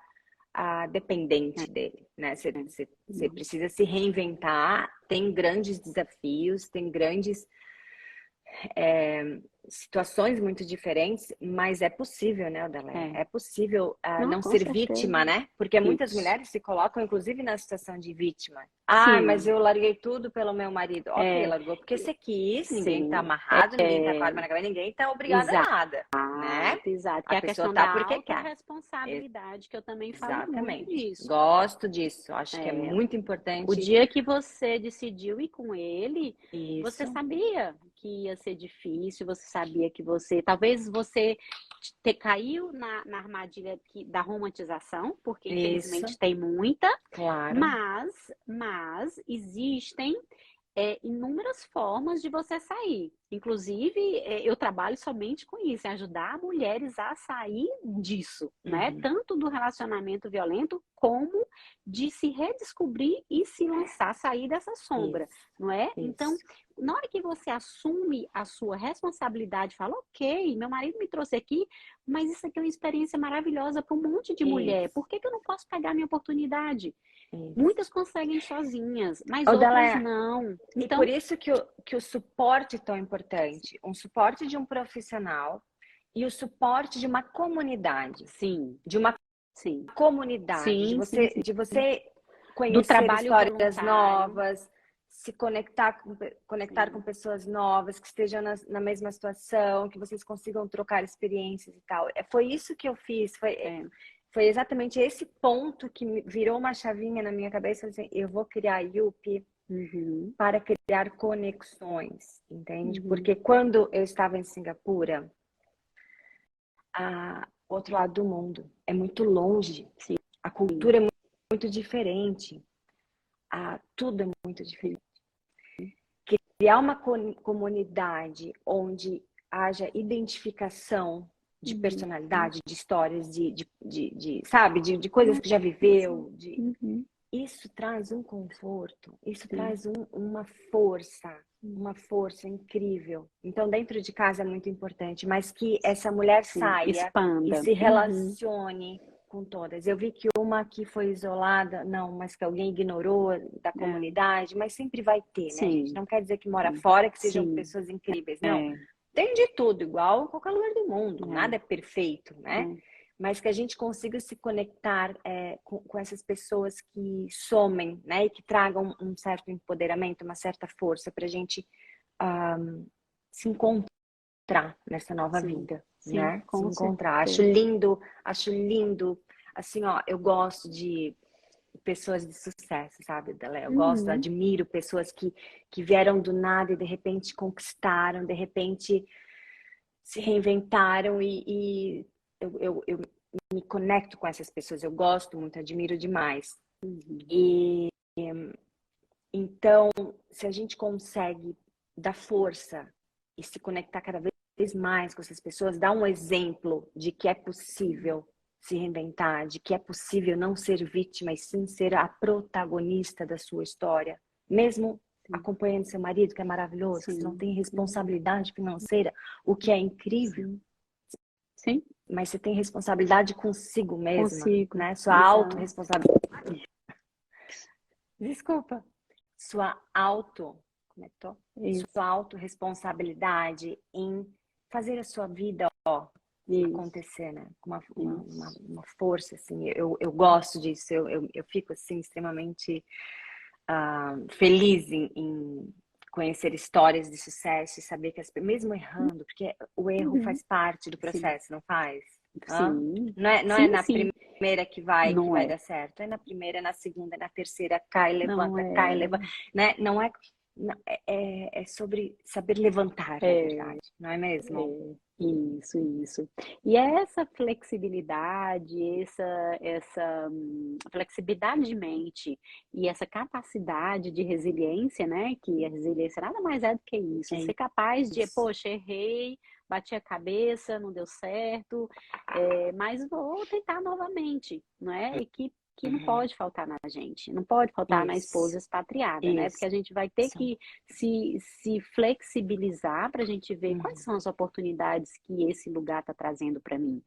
A: dependente dele, né? Você precisa se reinventar, tem grandes desafios, tem grandes situações muito diferentes, mas é possível, né, Odaleia? É possível
B: Não,
A: não
B: com
A: ser
B: certeza.
A: vítima, né? Porque muitas
B: Isso.
A: mulheres se colocam, inclusive, na situação de vítima. Mas
B: Sim.
A: eu larguei tudo pelo meu marido. Ok, largou porque você quis, ninguém tá
B: Sim.
A: amarrado, ninguém tá com a arma na cabeça, ninguém tá obrigado a
B: Exato.
A: nada, né?
B: Exato. Que
A: A
B: é a
A: pessoa
B: questão
A: tá
B: da
A: porque quer.
B: autorresponsabilidade, que eu também falo muito
A: Exatamente.
B: disso.
A: Gosto disso. Acho que é
B: É,
A: muito
B: O
A: importante
B: dia que você decidiu ir com ele, você
A: isso.
B: sabia que ia ser difícil, você sabia que talvez você caiu na armadilha da romantização, porque
A: Isso,
B: infelizmente tem muita,
A: claro.
B: mas existem inúmeras formas de você sair. Inclusive, eu trabalho somente com isso, em ajudar mulheres a sair disso, né? Tanto do relacionamento violento, como de se redescobrir e se lançar, sair dessa sombra,
A: Isso,
B: não é?
A: isso.
B: Então, na hora que você assume a sua responsabilidade, fala, ok, meu marido me trouxe aqui, mas isso aqui é uma experiência maravilhosa para um monte de mulher. Por que eu não posso pegar a minha oportunidade?
A: Isso.
B: Muitas conseguem sozinhas, mas
A: Odaleia,
B: outras não.
A: E
B: Então,
A: por isso que o suporte é tão importante. Um suporte de um profissional e o suporte de uma comunidade.
B: sim,
A: De uma
B: sim,
A: comunidade,
B: sim,
A: de você
B: do
A: conhecer
B: trabalho
A: histórias
B: voluntário,
A: novas, se conectar com pessoas novas que estejam na mesma situação, que vocês consigam trocar experiências e tal. Foi isso que eu fiz, foi exatamente esse ponto que virou uma chavinha na minha cabeça, assim, eu vou criar a Yupi para criar conexões, entende? Porque quando eu estava em Singapura, outro lado do mundo é muito longe,
B: sim,
A: a cultura é muito diferente, tudo é muito diferente. Criar uma comunidade onde haja identificação de personalidade, de histórias, sabe, de coisas que já viveu, isso traz um conforto, isso traz uma força incrível. Então, dentro de casa é muito importante, mas que essa mulher saia
B: expanda.
A: e se relacione com todas. Eu vi que uma que foi isolada, não, mas que alguém ignorou da comunidade, mas sempre vai ter, né, gente? Não quer dizer que mora fora, que sejam pessoas incríveis, não. Tem de tudo, igual em qualquer lugar do mundo, nada é perfeito, né? Mas que a gente consiga se conectar com essas pessoas que somem, né? E que tragam um certo empoderamento, uma certa força para a gente se encontrar nessa nova vida, né? Se encontrar. Acho lindo. Assim, ó, eu gosto de pessoas de sucesso, sabe, Dalé? Eu gosto, admiro pessoas que vieram do nada e de repente conquistaram, de repente se reinventaram e eu me conecto com essas pessoas, eu gosto muito, admiro demais. E então, se a gente consegue dar força e se conectar cada vez mais com essas pessoas, dar um exemplo de que é possível se reinventar, de que é possível não ser vítima e sim ser a protagonista da sua história, mesmo acompanhando seu marido, que é maravilhoso, que você não tem responsabilidade financeira, o que é incrível.
B: Sim.
A: Mas você tem responsabilidade consigo mesma, né? Sua autorresponsabilidade. Desculpa. Sua autorresponsabilidade em fazer a sua vida acontecer, né? Com uma força, assim. Eu gosto disso, eu fico, assim, extremamente feliz em conhecer histórias de sucesso e saber que, mesmo errando, porque o erro faz parte do processo, não faz?
B: Sim.
A: Não é na primeira que vai dar certo, é na primeira, na segunda, na terceira, cai, levanta,
B: Não é.
A: né? Não é é sobre saber levantar, na verdade, não é mesmo?
B: Isso. E é essa flexibilidade, flexibilidade de mente e essa capacidade de resiliência, né? Que a resiliência nada mais é do que isso.
A: É
B: Ser capaz de,
A: isso.
B: poxa, errei, bati a cabeça, não deu certo, mas vou tentar novamente, não é? E que não
A: Uhum.
B: pode faltar na gente, não pode faltar na
A: Isso,
B: esposa expatriada, né? Porque
A: isso.
B: a gente vai ter que se flexibilizar para a gente ver quais
A: Uhum.
B: são as oportunidades que esse lugar está trazendo para mim.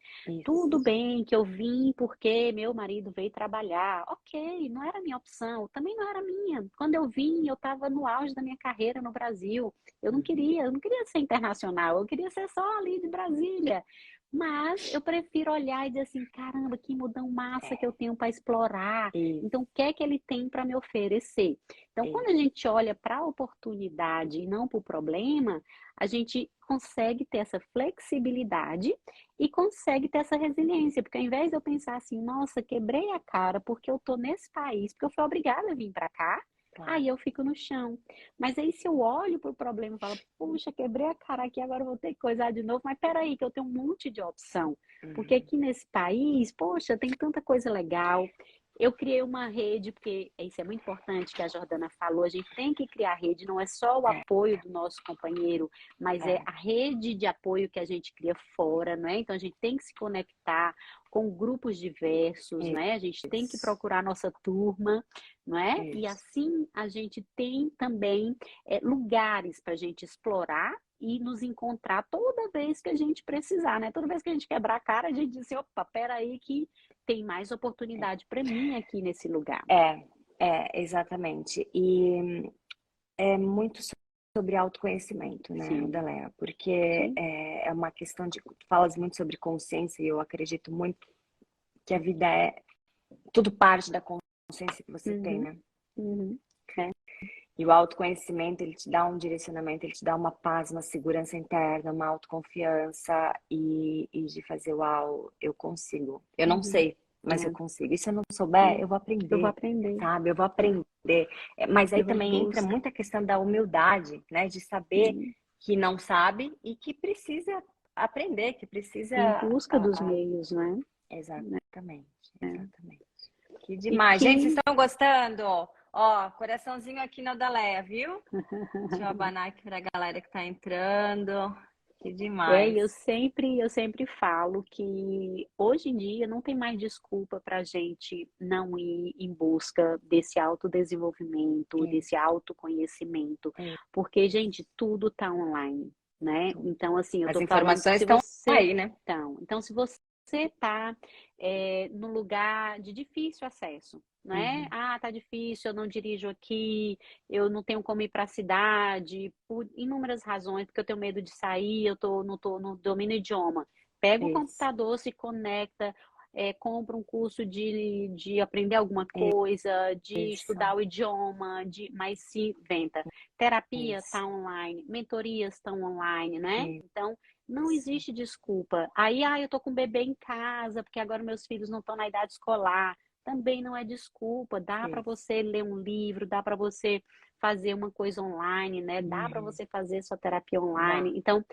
B: Tudo
A: Isso.
B: bem que eu vim porque meu marido veio trabalhar. Ok, não era minha opção, também não era minha. Quando eu vim, eu estava no auge da minha carreira no Brasil.
A: Uhum.
B: Eu não queria ser internacional, eu queria ser só ali de Brasília. Mas eu prefiro olhar e dizer assim, caramba, que mudão massa que eu tenho para explorar. Então, o que é que ele tem para me oferecer? Então, quando a
A: Isso.
B: gente olha para a oportunidade e não para o problema, a gente consegue ter essa flexibilidade e consegue ter essa resiliência. Porque ao invés de eu pensar assim, nossa, quebrei a cara porque eu tô nesse país, porque eu fui obrigada a vir para cá,
A: Claro.
B: aí eu fico no chão. Mas aí se eu olho para o problema e falo, puxa, quebrei a cara aqui, agora eu vou ter que coisar de novo, mas peraí, que eu tenho um monte de opção. Porque
A: Uhum.
B: aqui nesse país, poxa, tem tanta coisa legal. Eu criei uma rede, porque isso é muito importante que a Jordana falou, a gente tem que criar rede, não é só o
A: É,
B: apoio do nosso companheiro, mas é
A: é.
B: a rede de apoio que a gente cria fora, não é? Então a gente tem que se conectar com grupos diversos, não é? A gente tem que
A: Isso.
B: procurar a nossa turma, não é? E
A: Isso.
B: assim a gente tem também lugares para a gente explorar e nos encontrar toda vez que a gente precisar, né? Toda vez que a gente quebrar a cara, a gente diz assim, opa, peraí que tem mais oportunidade para mim aqui nesse lugar.
A: Exatamente. E é muito sobre autoconhecimento, né,
B: Sim,
A: Odaleia? Porque
B: sim.
A: é uma questão de. Tu falas muito sobre consciência e eu acredito muito que a vida é. Tudo parte da consciência que você tem,
B: Uhum,
A: né?
B: uhum. É,
A: E o autoconhecimento, ele te dá um direcionamento, ele te dá uma paz, uma segurança interna, uma autoconfiança e de fazer, uau, eu consigo. Eu não
B: uhum,
A: sei, mas eu
B: é,
A: consigo. E se eu não souber,
B: é.
A: eu vou
B: Eu vou
A: aprender,
B: aprender.
A: sabe? Eu vou
B: É,
A: aprender. Mas aí
B: eu vou em
A: também entra
B: busca.
A: muita questão da humildade, né? De saber
B: Uhum.
A: que não sabe e que precisa aprender, que
B: Em
A: precisa.
B: busca dos meios, né?
A: Exatamente,
B: É.
A: exatamente. Que
B: E
A: demais. Gente, vocês
B: que
A: estão gostando? Ó, coraçãozinho aqui na Odaleia, viu? Deixa eu abanar aqui pra galera que tá entrando. Que
B: e
A: demais.
B: eu sempre falo que hoje em dia não tem mais desculpa para a gente não ir em busca desse autodesenvolvimento, desse
A: Isso,
B: autoconhecimento,
A: isso.
B: porque, gente, tudo tá online, né? Então, assim, eu
A: As
B: tô falando que
A: informações
B: se
A: estão
B: você,
A: aí, né?
B: então, se você está num lugar de difícil acesso, né?
A: Uhum.
B: Ah, tá difícil, eu não dirijo aqui, eu não tenho como ir para a cidade, por inúmeras razões, porque eu tenho medo de sair, não tô, não domino o idioma. Pega o
A: Isso,
B: computador, se conecta, compra um curso de aprender alguma coisa, de
A: isso,
B: estudar o idioma, mas se inventa. Terapia
A: isso,
B: está online, mentorias estão online, né? Então, não
A: isso.
B: existe desculpa. Aí, eu tô com o bebê em casa, porque agora meus filhos não estão na idade escolar. Também não é desculpa. Dá para
A: Isso.
B: você ler um livro, dá para você fazer uma coisa online, né? Dá para
A: Uhum.
B: você fazer sua terapia online.
A: Dá.
B: Então,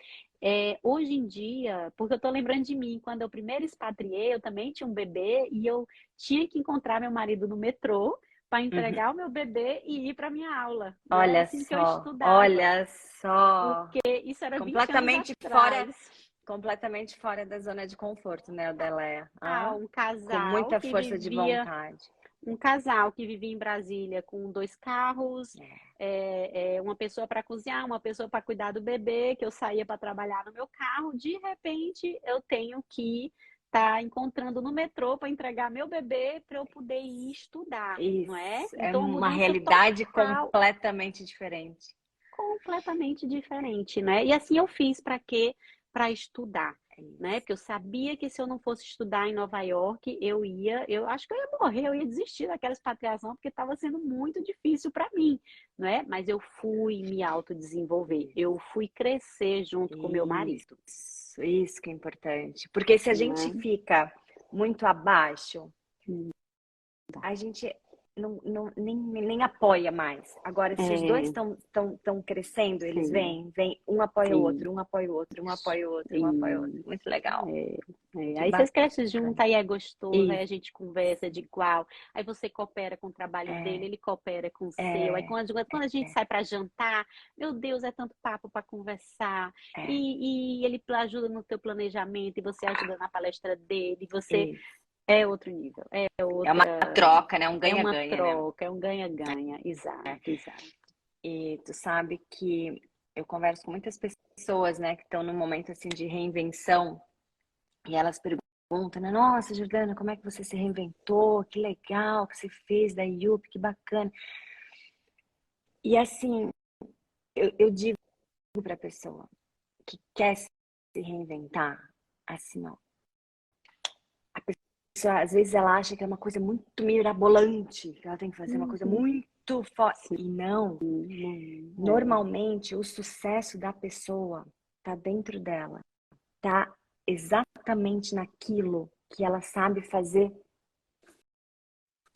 B: hoje em dia, porque eu tô lembrando de mim, quando eu primeiro expatriei, eu também tinha um bebê e eu tinha que encontrar meu marido no metrô para
A: Uhum.
B: entregar o meu bebê e ir para minha aula. E era
A: Olha
B: assim que eu
A: só,
B: estudava,
A: olha só.
B: porque isso era 20 anos
A: Completamente fora,
B: atrás.
A: completamente fora da zona de conforto, né, Odeleia?
B: Ah,
A: Ah, com muita força de vontade.
B: um casal que vivia em Brasília com dois carros,
A: É.
B: uma pessoa para cozinhar, uma pessoa para cuidar do bebê, que eu saía para trabalhar no meu carro, de repente eu tenho que estar encontrando no metrô para entregar meu bebê para eu poder ir estudar, não é?
A: Isso, é
B: Então, uma
A: uma
B: mudança
A: realidade
B: total,
A: completamente diferente.
B: completamente diferente, né? E assim eu fiz para quê? Para estudar,
A: É
B: né?
A: isso.
B: Porque eu sabia que se eu não fosse estudar em Nova York, eu acho que eu ia morrer, eu ia desistir daquela expatriação porque estava sendo muito difícil para mim, né? Mas eu fui me autodesenvolver, eu fui crescer junto com meu marido,
A: Isso que é importante. Porque se a gente
B: né?
A: fica muito abaixo,
B: Hum, tá.
A: a gente nem apoia mais. Agora, se os dois
B: É,
A: estão crescendo, eles
B: sim,
A: vêm, um apoia o
B: sim.
A: outro, um apoia o outro, um apoia o outro, um apoia o outro.
B: E,
A: Muito legal. Que
B: Aí vocês crescem
A: bacana.
B: junto, aí é gostoso, aí
A: Isso.
B: a gente conversa de igual, aí você coopera com o trabalho dele,
A: É,
B: ele coopera com o seu. Aí
A: é,
B: quando a gente sai para jantar, meu Deus, é tanto papo para conversar.
A: é.
B: E ele ajuda no teu planejamento, e você ajuda na palestra dele, e você
A: Isso.
B: é outro nível,
A: É uma troca, né? Um
B: é uma
A: ganha-ganha, né?
B: troca, é um ganha-ganha. Exato, exato.
A: E tu sabe que eu converso com muitas pessoas, né, que estão num momento assim de reinvenção e elas perguntam, né, nossa, Jordana, como é que você se reinventou? Que legal que você fez da IUP, que bacana. E assim, eu digo para a pessoa que quer se reinventar, assim, ó, a pessoa às vezes ela acha que é uma coisa muito mirabolante, que ela tem que fazer uma coisa
B: Uhum.
A: muito forte.
B: Sim,
A: E não,
B: é,
A: normalmente o sucesso da pessoa tá dentro dela. Tá exatamente naquilo que ela sabe fazer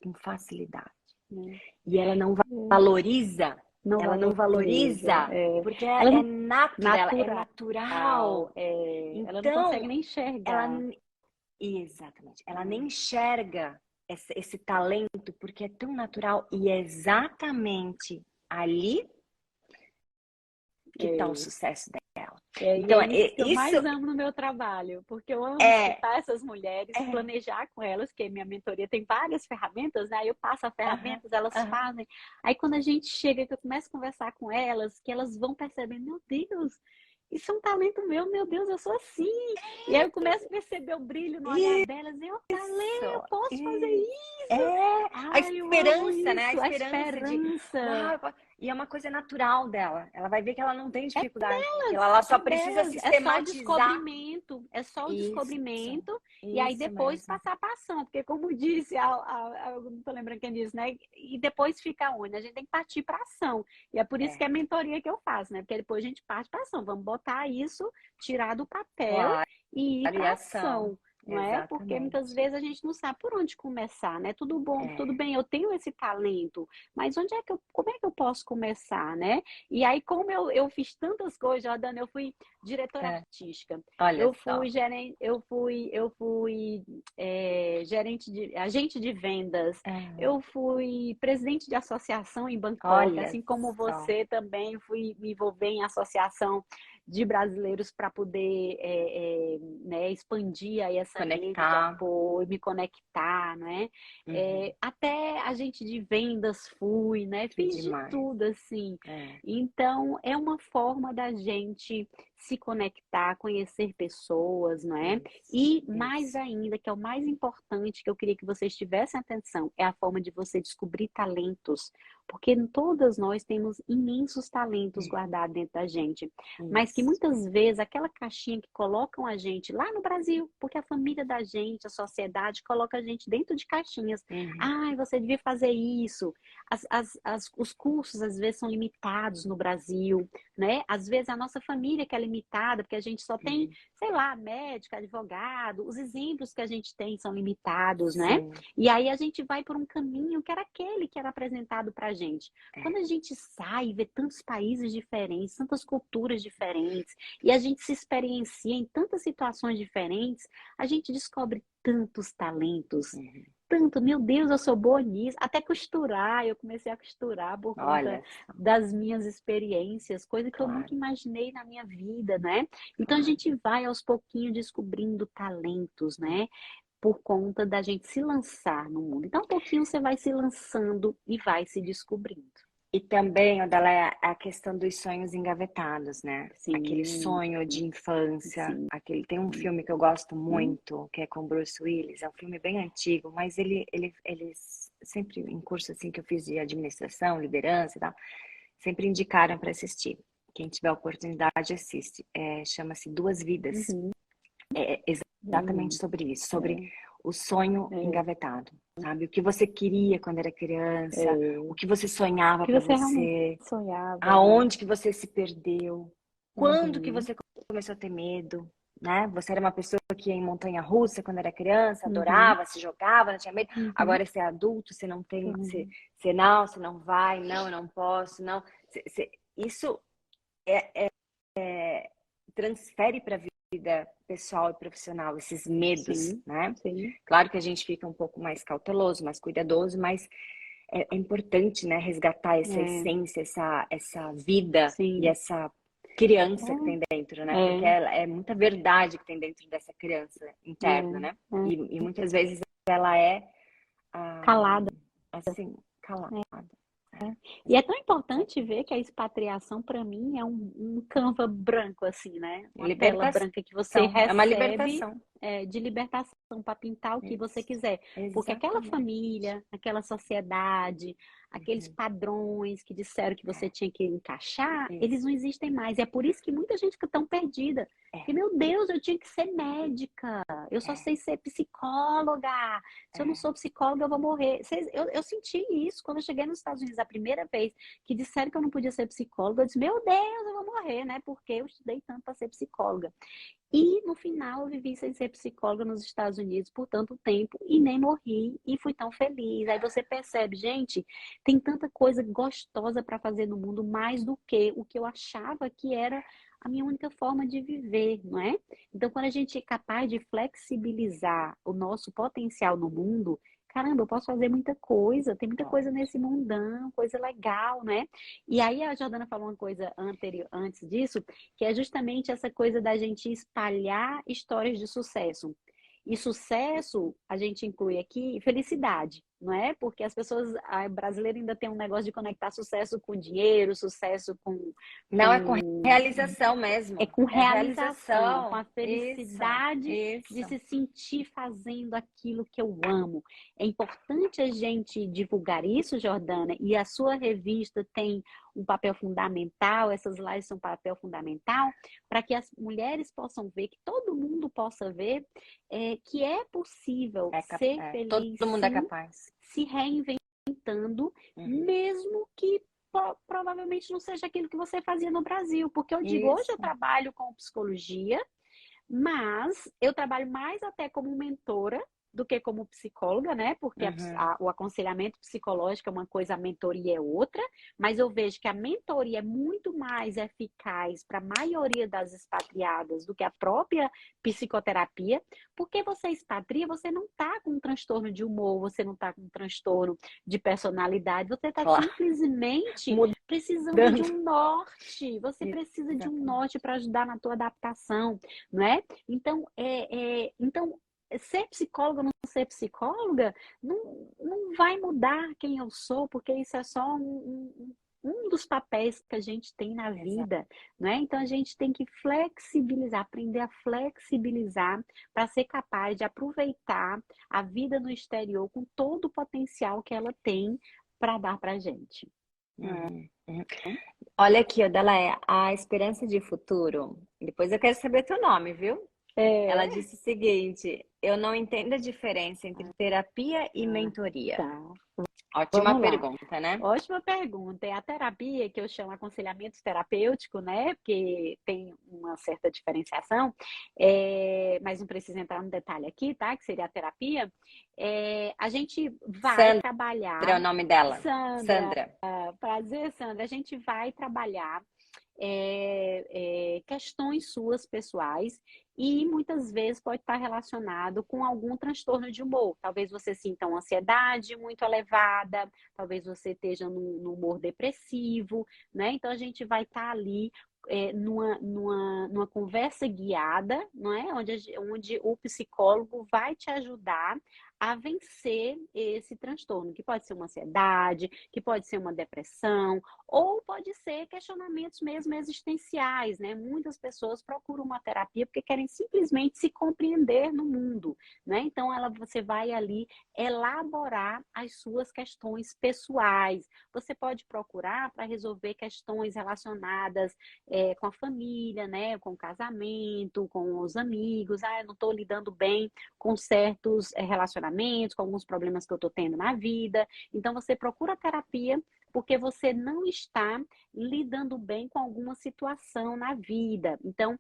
A: com facilidade.
B: né?
A: E ela não
B: É,
A: valoriza,
B: não
A: ela não
B: valoriza,
A: valoriza, porque
B: ela
A: é
B: não
A: nato dela, é
B: natural,
A: natural.
B: ela não consegue
A: Então,
B: nem
A: ela,
B: enxergar.
A: exatamente, ela nem
B: Né?
A: enxerga esse talento porque é tão natural e é exatamente ali que está o
B: É.
A: sucesso dela.
B: E é
A: Então,
B: isso que eu
A: isso
B: mais amo no meu trabalho, porque eu amo
A: é,
B: escutar essas mulheres,
A: é,
B: planejar com elas, que minha mentoria tem várias ferramentas, né? Aí eu passo as
A: aham,
B: ferramentas, elas
A: aham,
B: fazem. Aí quando a gente chega, que eu começo a conversar com elas, que elas vão percebendo, meu Deus, isso é um talento meu Deus, eu sou assim. E aí eu começo a perceber o brilho no olhar delas, eu falei, eu
A: isso,
B: posso fazer
A: isso.
B: isso.
A: É a
B: Ai, eu amo
A: esperança, né? A
B: isso, a
A: esperança de,
B: esperança.
A: uau, e é uma coisa natural dela. Ela vai ver que ela não tem
B: É
A: dificuldade com aquilo, ela só
B: é
A: precisa
B: delas, é só o
A: sistematizar
B: descobrimento, é só o
A: isso,
B: descobrimento, e aí
A: isso
B: depois
A: mesmo.
B: passar para ação, porque como disse, eu não tô lembrando quem disse, né? E depois fica onde? A gente tem que partir para ação. E é por isso que é
A: É,
B: a mentoria que eu faço, né? Porque depois a gente parte para ação. Vamos botar isso, tirar do papel
A: claro,
B: e ir para
A: variação,
B: ação. Não é? Porque muitas
A: exatamente.
B: vezes a gente não sabe por onde começar, né? Tudo bom, tudo
A: É,
B: bem, eu tenho esse talento, mas como é que eu posso começar, né? E aí, como eu fiz tantas coisas, Jordana, eu fui diretora
A: é,
B: artística,
A: olha
B: eu fui
A: só,
B: gerente, gerente agente de vendas,
A: é,
B: eu fui presidente de associação em Bangkok,
A: olha
B: assim como
A: só,
B: você também fui me envolver em associação de brasileiros para poder né, expandir aí essa rede de
A: conectar,
B: apoio, me conectar, né?
A: uhum,
B: Até agente de vendas fui, né?
A: que
B: Fiz de
A: demais.
B: tudo assim.
A: É,
B: Então, é uma forma da gente se conectar, conhecer pessoas, não é? E mais
A: isso.
B: ainda, que é o mais importante que eu queria que vocês tivessem atenção, é a forma de você descobrir talentos, porque todas nós temos imensos talentos
A: É,
B: guardados dentro da gente, mas que
A: isso.
B: muitas vezes aquela caixinha que colocam a gente lá no Brasil, porque a família da gente, a sociedade coloca a gente dentro de caixinhas.
A: Uhum,
B: Ah, você devia fazer isso. Os cursos às vezes são limitados no Brasil, né? Às vezes a nossa família que é limitada, porque a gente só tem,
A: uhum.
B: sei lá, médico, advogado, os exemplos que a gente tem são limitados, né?
A: Sim,
B: E aí a gente vai por um caminho que era aquele que era apresentado pra gente. Quando
A: é,
B: a gente sai e vê tantos países diferentes, tantas culturas diferentes, e a gente se experiencia em tantas situações diferentes, a gente descobre tantos talentos,
A: uhum.
B: tanto, meu Deus, eu sou boa nisso. Até costurar, eu comecei a costurar por conta
A: Olha só,
B: das minhas experiências, coisa que eu nunca
A: claro,
B: imaginei na minha vida, né? Então a
A: claro.
B: gente vai aos pouquinhos descobrindo talentos, né? Por conta da gente se lançar no mundo. Então, um pouquinho você vai se lançando e vai se descobrindo.
A: E também, Odala, é a questão dos sonhos engavetados, né? Aquele
B: Sim,
A: sonho de infância,
B: sim.
A: aquele tem um filme que eu gosto
B: Hum,
A: muito, que é com Bruce Willis, é um filme bem antigo, mas ele sempre em curso assim que eu fiz de administração, liderança e tal, sempre indicaram para assistir. Quem tiver oportunidade assiste. É, chama-se Duas Vidas.
B: uhum,
A: É exatamente
B: hum,
A: sobre isso, sobre
B: é,
A: o sonho
B: é,
A: engavetado, sabe? O que você queria quando era criança,
B: é.
A: o que você sonhava
B: Que
A: para
B: você realmente
A: você,
B: sonhava, né?
A: aonde que você se perdeu, quando que
B: Uhum.
A: você começou a ter medo, né? Você era uma pessoa que ia em montanha-russa quando era criança,
B: Uhum,
A: adorava, se jogava, não tinha medo.
B: uhum,
A: Agora você é adulto, você não tem,
B: uhum.
A: você não vai, não, eu não posso, não. Isso transfere para a vida pessoal e profissional, esses medos,
B: Sim,
A: né?
B: sim,
A: Claro que a gente fica um pouco mais cauteloso, mais cuidadoso, mas é importante, né, resgatar essa
B: é,
A: essência, essa vida e
B: sim,
A: essa criança que tem dentro, né? Porque
B: é,
A: é muita verdade que tem dentro dessa criança interna, né?
B: é.
A: E muitas vezes ela é, ah,
B: Calada.
A: assim, calada.
B: E é tão importante ver que a expatriação, para mim, é um canva branco, assim, né? Uma tela
A: Libertação.
B: branca que você
A: É uma
B: recebe
A: libertação.
B: de libertação para pintar o que você
A: Isso.
B: quiser. Porque aquela
A: Exatamente.
B: família, aquela sociedade, aqueles
A: Uhum.
B: padrões que disseram que você tinha que encaixar, eles
A: Isso.
B: não existem mais. E é por isso que muita gente fica tão perdida.
A: É,
B: Que, meu Deus, eu tinha que ser médica, eu só
A: é,
B: sei ser psicóloga. Se eu não
A: é.
B: sou psicóloga, eu vou morrer. Eu senti isso quando eu cheguei nos Estados Unidos a primeira vez que disseram que eu não podia ser psicóloga. Eu disse, meu Deus, eu vou morrer, né? Porque eu estudei tanto para ser psicóloga. E no final eu vivi sem ser psicóloga nos Estados Unidos por tanto tempo e nem morri e fui tão feliz. Aí você percebe, gente, tem tanta coisa gostosa para fazer no mundo mais do que o que eu achava que era a minha única forma de viver, não é? Então, quando a gente é capaz de flexibilizar o nosso potencial no mundo, caramba, eu posso fazer muita coisa, tem muita coisa
A: Pode.
B: nesse mundão, coisa legal, né? E aí a Jordana falou uma coisa antes disso, que é justamente essa coisa da gente espalhar histórias de sucesso. E sucesso, a gente inclui aqui felicidade, não é? Porque as pessoas, a brasileira ainda tem um negócio de conectar sucesso com dinheiro, sucesso
A: Não é com
B: com
A: realização
B: é
A: mesmo.
B: com
A: É
B: realização, com
A: realização.
B: a
A: Isso,
B: felicidade de
A: isso.
B: se sentir fazendo aquilo que eu amo. É importante a gente divulgar isso, Jordana, e a sua revista tem um papel fundamental, essas lives são um papel fundamental, para que as mulheres possam ver, que todo mundo possa ver, que é possível ser
A: Todo
B: feliz,
A: mundo é
B: sim,
A: capaz.
B: se reinventando,
A: Uhum.
B: mesmo que provavelmente não seja aquilo que você fazia no Brasil, porque eu digo, hoje eu
A: Isso.
B: trabalho com psicologia, mas eu trabalho mais até como mentora do que como psicóloga, né? Porque
A: Uhum.
B: o aconselhamento psicológico é uma coisa, a mentoria é outra, mas eu vejo que a mentoria é muito mais eficaz para a maioria das expatriadas do que a própria psicoterapia, porque você expatria, você não está com um transtorno de humor, você não está com um transtorno de personalidade, você está
A: Claro.
B: simplesmente precisando de
A: Mudando.
B: um norte, você precisa de um
A: Exatamente.
B: norte para ajudar na tua adaptação, não é? Então, ser psicóloga ou não ser psicóloga não vai mudar quem eu sou, porque isso é só um dos papéis que a gente tem na
A: Exato.
B: vida, né? Então a gente tem que flexibilizar, aprender a flexibilizar para ser capaz de aproveitar a vida no exterior com todo o potencial que ela tem para dar para a gente.
A: Uhum. Uhum. Olha aqui, ó, dela é a esperança de futuro. Depois eu quero saber teu nome, viu? Ela
B: É.
A: disse o seguinte: eu não entendo a diferença entre terapia e
B: Ah,
A: mentoria.
B: tá.
A: Ótima
B: Vamos lá.
A: pergunta, né?
B: Ótima pergunta. É a terapia, que eu chamo aconselhamento terapêutico, né? Porque tem uma certa diferenciação, mas não precisa entrar no detalhe aqui, tá? Que seria a terapia. A gente vai
A: Sandra é
B: trabalhar.
A: o nome dela.
B: Sandra,
A: Sandra.
B: prazer, Sandra. A gente vai trabalhar questões suas pessoais e muitas vezes pode estar relacionado com algum transtorno de humor. Talvez você sinta uma ansiedade muito elevada, talvez você esteja num humor depressivo, né? Então a gente vai estar ali numa conversa guiada, não é? Onde o psicólogo vai te ajudar a vencer esse transtorno, que pode ser uma ansiedade, que pode ser uma depressão, ou pode ser questionamentos mesmo existenciais, né? Muitas pessoas procuram uma terapia porque querem simplesmente se compreender no mundo, né? Então você vai ali elaborar as suas questões pessoais. Você pode procurar para resolver questões relacionadas com a família, né? Com o casamento, com os amigos. Eu não estou lidando bem com certos relacionamentos, com alguns problemas que eu estou tendo na vida. Então você procura terapia porque você não está lidando bem com alguma situação na vida. Então,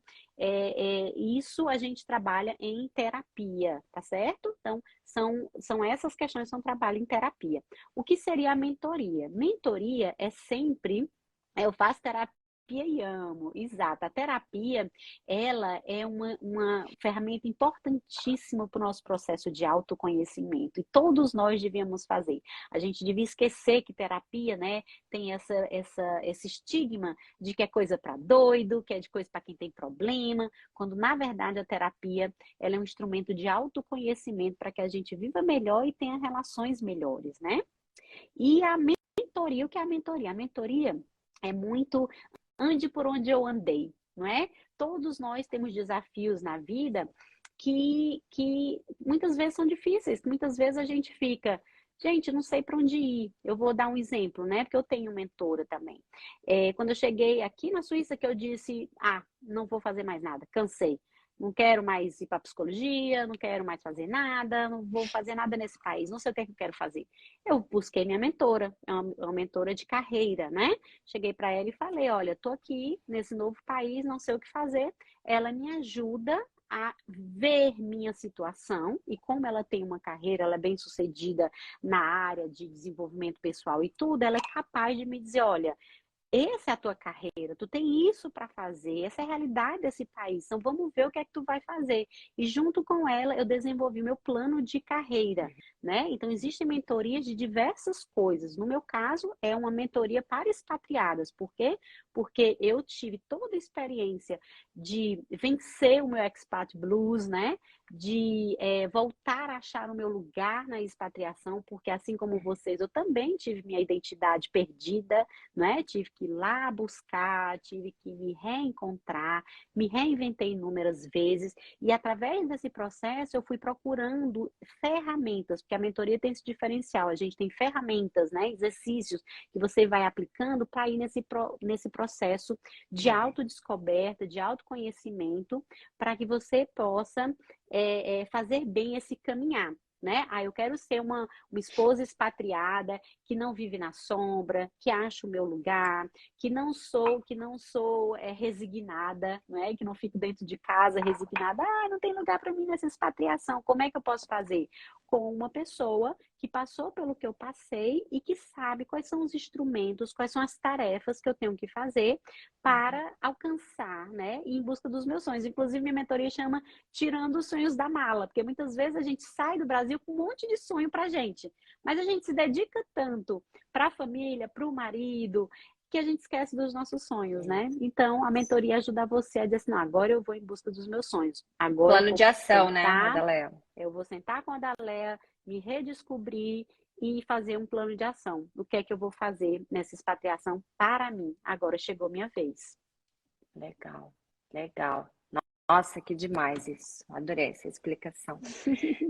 B: isso a gente trabalha em terapia, tá certo? Então, são essas questões que são trabalho em terapia. O que seria a mentoria? Mentoria é sempre eu faço terapia e amo, exato. A terapia, ela é uma ferramenta importantíssima para o nosso processo de autoconhecimento e todos nós devíamos fazer. A gente devia esquecer que terapia, né, tem esse estigma de que é coisa para doido, que é de coisa para quem tem problema, quando na verdade a terapia, ela é um instrumento de autoconhecimento para que a gente viva melhor e tenha relações melhores, né? E a mentoria, o que é a mentoria? A mentoria é muito ande por onde eu andei, não é? Todos nós temos desafios na vida que muitas vezes são difíceis, que muitas vezes a gente fica, gente, não sei para onde ir. Eu vou dar um exemplo, né? Porque eu tenho mentora também. Quando eu cheguei aqui na Suíça, que eu disse, não vou fazer mais nada, cansei. Não quero mais ir para psicologia, não quero mais fazer nada, não vou fazer nada nesse país, não sei o que é que eu quero fazer. Eu busquei minha mentora, é uma mentora de carreira, né? Cheguei para ela e falei: olha, tô aqui nesse novo país, não sei o que fazer. Ela me ajuda a ver minha situação e como ela tem uma carreira, ela é bem sucedida na área de desenvolvimento pessoal e tudo, ela é capaz de me dizer: olha, essa é a tua carreira, tu tem isso para fazer, essa é a realidade desse país, então vamos ver o que é que tu vai fazer. E junto com ela eu desenvolvi meu plano de carreira, né? Então existem mentorias de diversas coisas. No meu caso é uma mentoria para expatriadas. Por quê? Porque eu tive toda a experiência de vencer o meu expat blues, né? De voltar a achar o meu lugar na expatriação, porque assim como vocês, eu também tive minha identidade perdida, né? Tive que ir lá buscar, tive que me reencontrar, me reinventei inúmeras vezes e através desse processo eu fui procurando ferramentas, porque a mentoria tem esse diferencial, a gente tem ferramentas, né? Exercícios que você vai aplicando para ir nesse processo de autodescoberta, de autoconhecimento, para que você possa fazer bem esse caminhar. Né? Eu quero ser uma esposa expatriada que não vive na sombra, que acha o meu lugar, que não sou resignada, né? Que não fico dentro de casa resignada, não tem lugar para mim nessa expatriação. Como é que eu posso fazer? Com uma pessoa que passou pelo que eu passei e que sabe quais são os instrumentos, quais são as tarefas que eu tenho que fazer para alcançar, né? E em busca dos meus sonhos. Inclusive, minha mentoria chama Tirando os Sonhos da Mala, porque muitas vezes a gente sai do Brasil com um monte de sonho pra gente, mas a gente se dedica tanto para a família, para o marido, que a gente esquece dos nossos sonhos, né? Então, a mentoria ajuda você a dizer assim, não, agora eu vou em busca dos meus sonhos. Agora
A: Plano de ação, né, Madalena?
B: eu vou sentar com a Daléa, me redescobrir e fazer um plano de ação. O que é que eu vou fazer nessa expatriação para mim? Agora chegou minha vez.
A: Legal, legal. Nossa, que demais isso. Adorei essa explicação.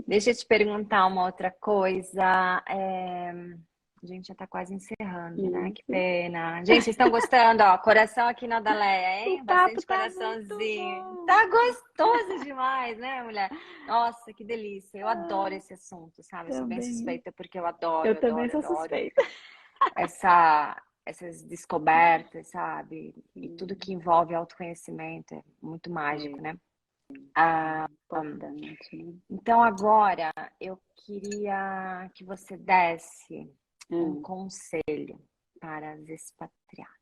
A: Deixa eu te perguntar uma outra coisa. A gente já tá quase encerrando, né? Que pena. Gente, vocês estão gostando? Ó, coração aqui na Daleia,
B: O
A: hein?
B: papo
A: Bastante
B: tá muito
A: coraçãozinho.
B: bom.
A: Tá gostoso demais, né, mulher? Nossa, que delícia. Eu adoro esse assunto, sabe? Eu sou bem
B: Também.
A: suspeita porque eu
B: Eu
A: adoro,
B: também
A: adoro,
B: sou
A: adoro
B: suspeita.
A: essas descobertas, sabe? E tudo
B: Sim,
A: que envolve autoconhecimento é muito mágico,
B: é
A: né? Ah,
B: importante, né?
A: então agora eu queria que você desse um conselho para as expatriadas.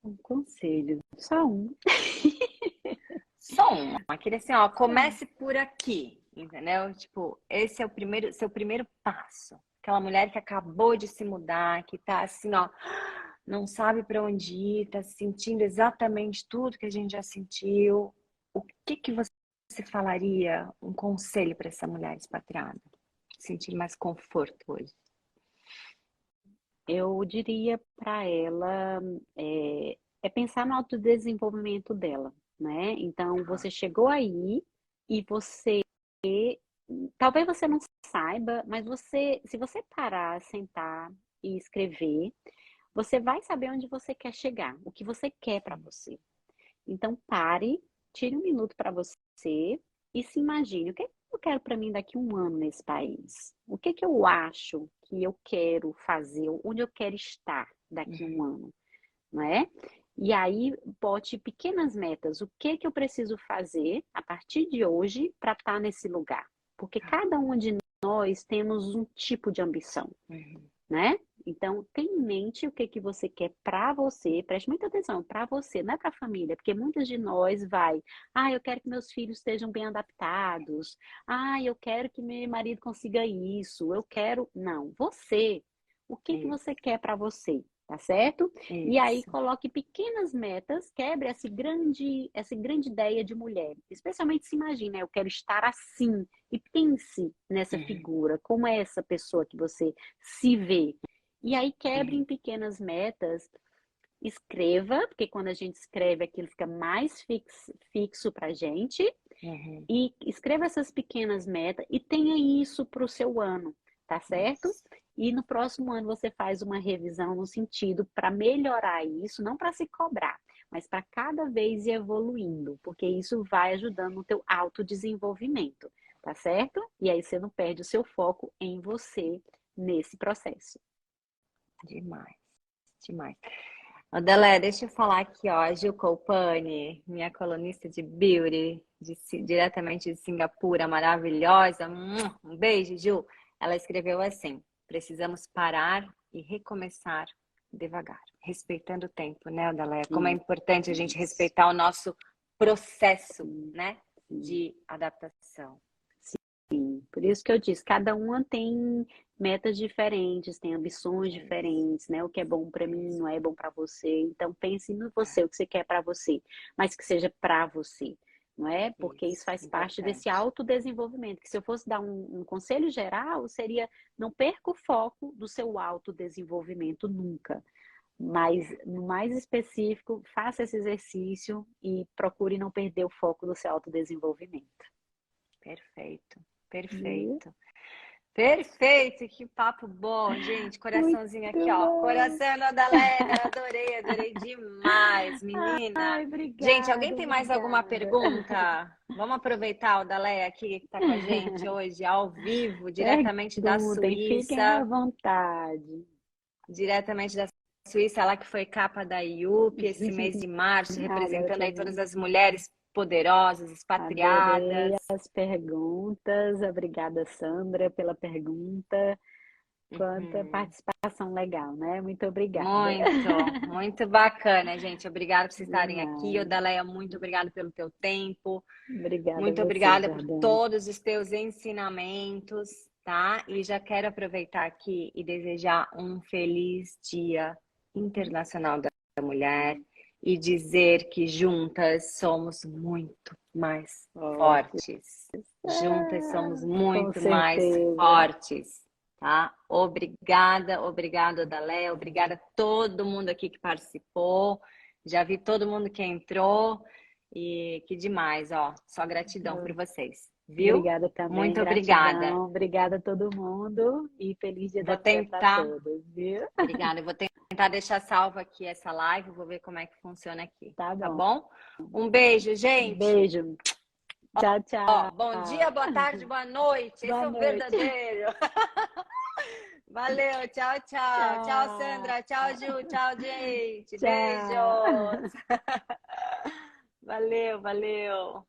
B: Um conselho, só um.
A: Só uma. Queria assim, ó,
B: Só um.
A: comece por aqui, entendeu? Tipo, esse é o primeiro, seu primeiro passo. Aquela mulher que acabou de se mudar, que tá assim, ó, não sabe para onde ir, tá sentindo exatamente tudo que a gente já sentiu. O que que você falaria, um conselho para essa mulher expatriada? Sentir mais conforto hoje.
B: Eu diria para ela pensar no autodesenvolvimento dela, né? Então, você chegou aí e você, talvez você não saiba, mas se você parar, sentar e escrever, você vai saber onde você quer chegar, o que você quer para você. Então, pare, tire um minuto para você e se imagine, o que é que eu quero para mim daqui a um ano nesse país? O que é que eu acho que eu quero fazer, onde eu quero estar daqui a um ano, não é? E aí, bote pequenas metas. O que que eu preciso fazer a partir de hoje para estar nesse lugar? Porque cada um de nós temos um tipo de ambição, né? Então, tenha em mente o que que você quer para você. Preste muita atenção, para você, não é para a família, porque muitas de nós eu quero que meus filhos estejam bem adaptados. Eu quero que meu marido consiga isso. Eu quero, não, você. O que que você quer para você? Tá certo? E aí
A: Isso.
B: coloque pequenas metas, quebre essa grande ideia de mulher. Especialmente se imagine, eu quero estar assim. E pense nessa figura, como é essa pessoa que você se vê. E aí quebre em pequenas metas, escreva, porque quando a gente escreve aquilo fica mais fixo pra gente. E escreva essas pequenas metas e tenha isso para o seu ano, tá certo? E no próximo ano você faz uma revisão no sentido para melhorar isso, não para se cobrar, mas para cada vez ir evoluindo, porque isso vai ajudando no teu autodesenvolvimento, tá certo? E aí você não perde o seu foco em você nesse processo.
A: Demais, demais. Adelaide, deixa eu falar aqui, ó, a Gil Colpani, minha colunista de beauty, diretamente de Singapura, maravilhosa. Um beijo, Gil. Ela escreveu assim: precisamos parar e recomeçar devagar, respeitando o tempo, né, Adelaide? Como é importante a gente respeitar o nosso processo, né, de adaptação.
B: Sim, por isso que eu disse, cada uma tem metas diferentes, tem ambições diferentes, né? O que é bom para mim não é bom para você. Então pense no você, o que você quer para você, mas que seja para você, não é? Porque isso faz parte desse autodesenvolvimento. Que se eu fosse dar um conselho geral, seria não perca o foco do seu autodesenvolvimento nunca. Mas no mais específico, faça esse exercício e procure não perder o foco do seu autodesenvolvimento.
A: Perfeito, perfeito. Perfeito, que papo bom, gente. Coraçãozinho aqui, ó. Coração da Adelaide, adorei demais, menina.
B: Ai, obrigada,
A: gente, alguém tem mais alguma pergunta? Vamos aproveitar o Adelaide aqui que está com a gente hoje, ao vivo, diretamente da
B: fiquem à
A: Suíça.
B: vontade.
A: Diretamente da Suíça, ela que foi capa da IUP esse mês de março, representando aí todas as mulheres poderosas, expatriadas.
B: Adorei as perguntas. Obrigada, Sandra, pela pergunta. Quanta participação legal, né? Muito obrigada.
A: Muito bacana, gente. Obrigada por vocês estarem aqui. Odaleia, muito obrigada pelo teu tempo.
B: Obrigada
A: muito
B: a você,
A: obrigada por
B: Jordana.
A: todos os teus ensinamentos, tá? E já quero aproveitar aqui e desejar um feliz Dia Internacional da Mulher e dizer que juntas somos muito mais fortes. Juntas somos muito mais fortes, tá? Obrigada, Odaleia. Obrigada a todo mundo aqui que participou. Já vi todo mundo que entrou. E que demais, ó. Só gratidão por vocês, viu?
B: Obrigada também.
A: Muito
B: gratidão.
A: obrigada.
B: Obrigada a todo mundo e feliz Dia da Mulher para todos, viu?
A: Obrigada. Eu vou tentar deixar salva aqui essa live, vou ver como é que funciona aqui.
B: Tá
A: bom? Um beijo, gente.
B: Beijo. Tchau, tchau.
A: Ó, bom dia, boa tarde, boa noite.
B: Boa
A: Esse
B: noite.
A: é o verdadeiro. Valeu, tchau, tchau. Tchau, Sandra. Tchau, Ju. Tchau, gente.
B: Tchau.
A: Beijos. Valeu.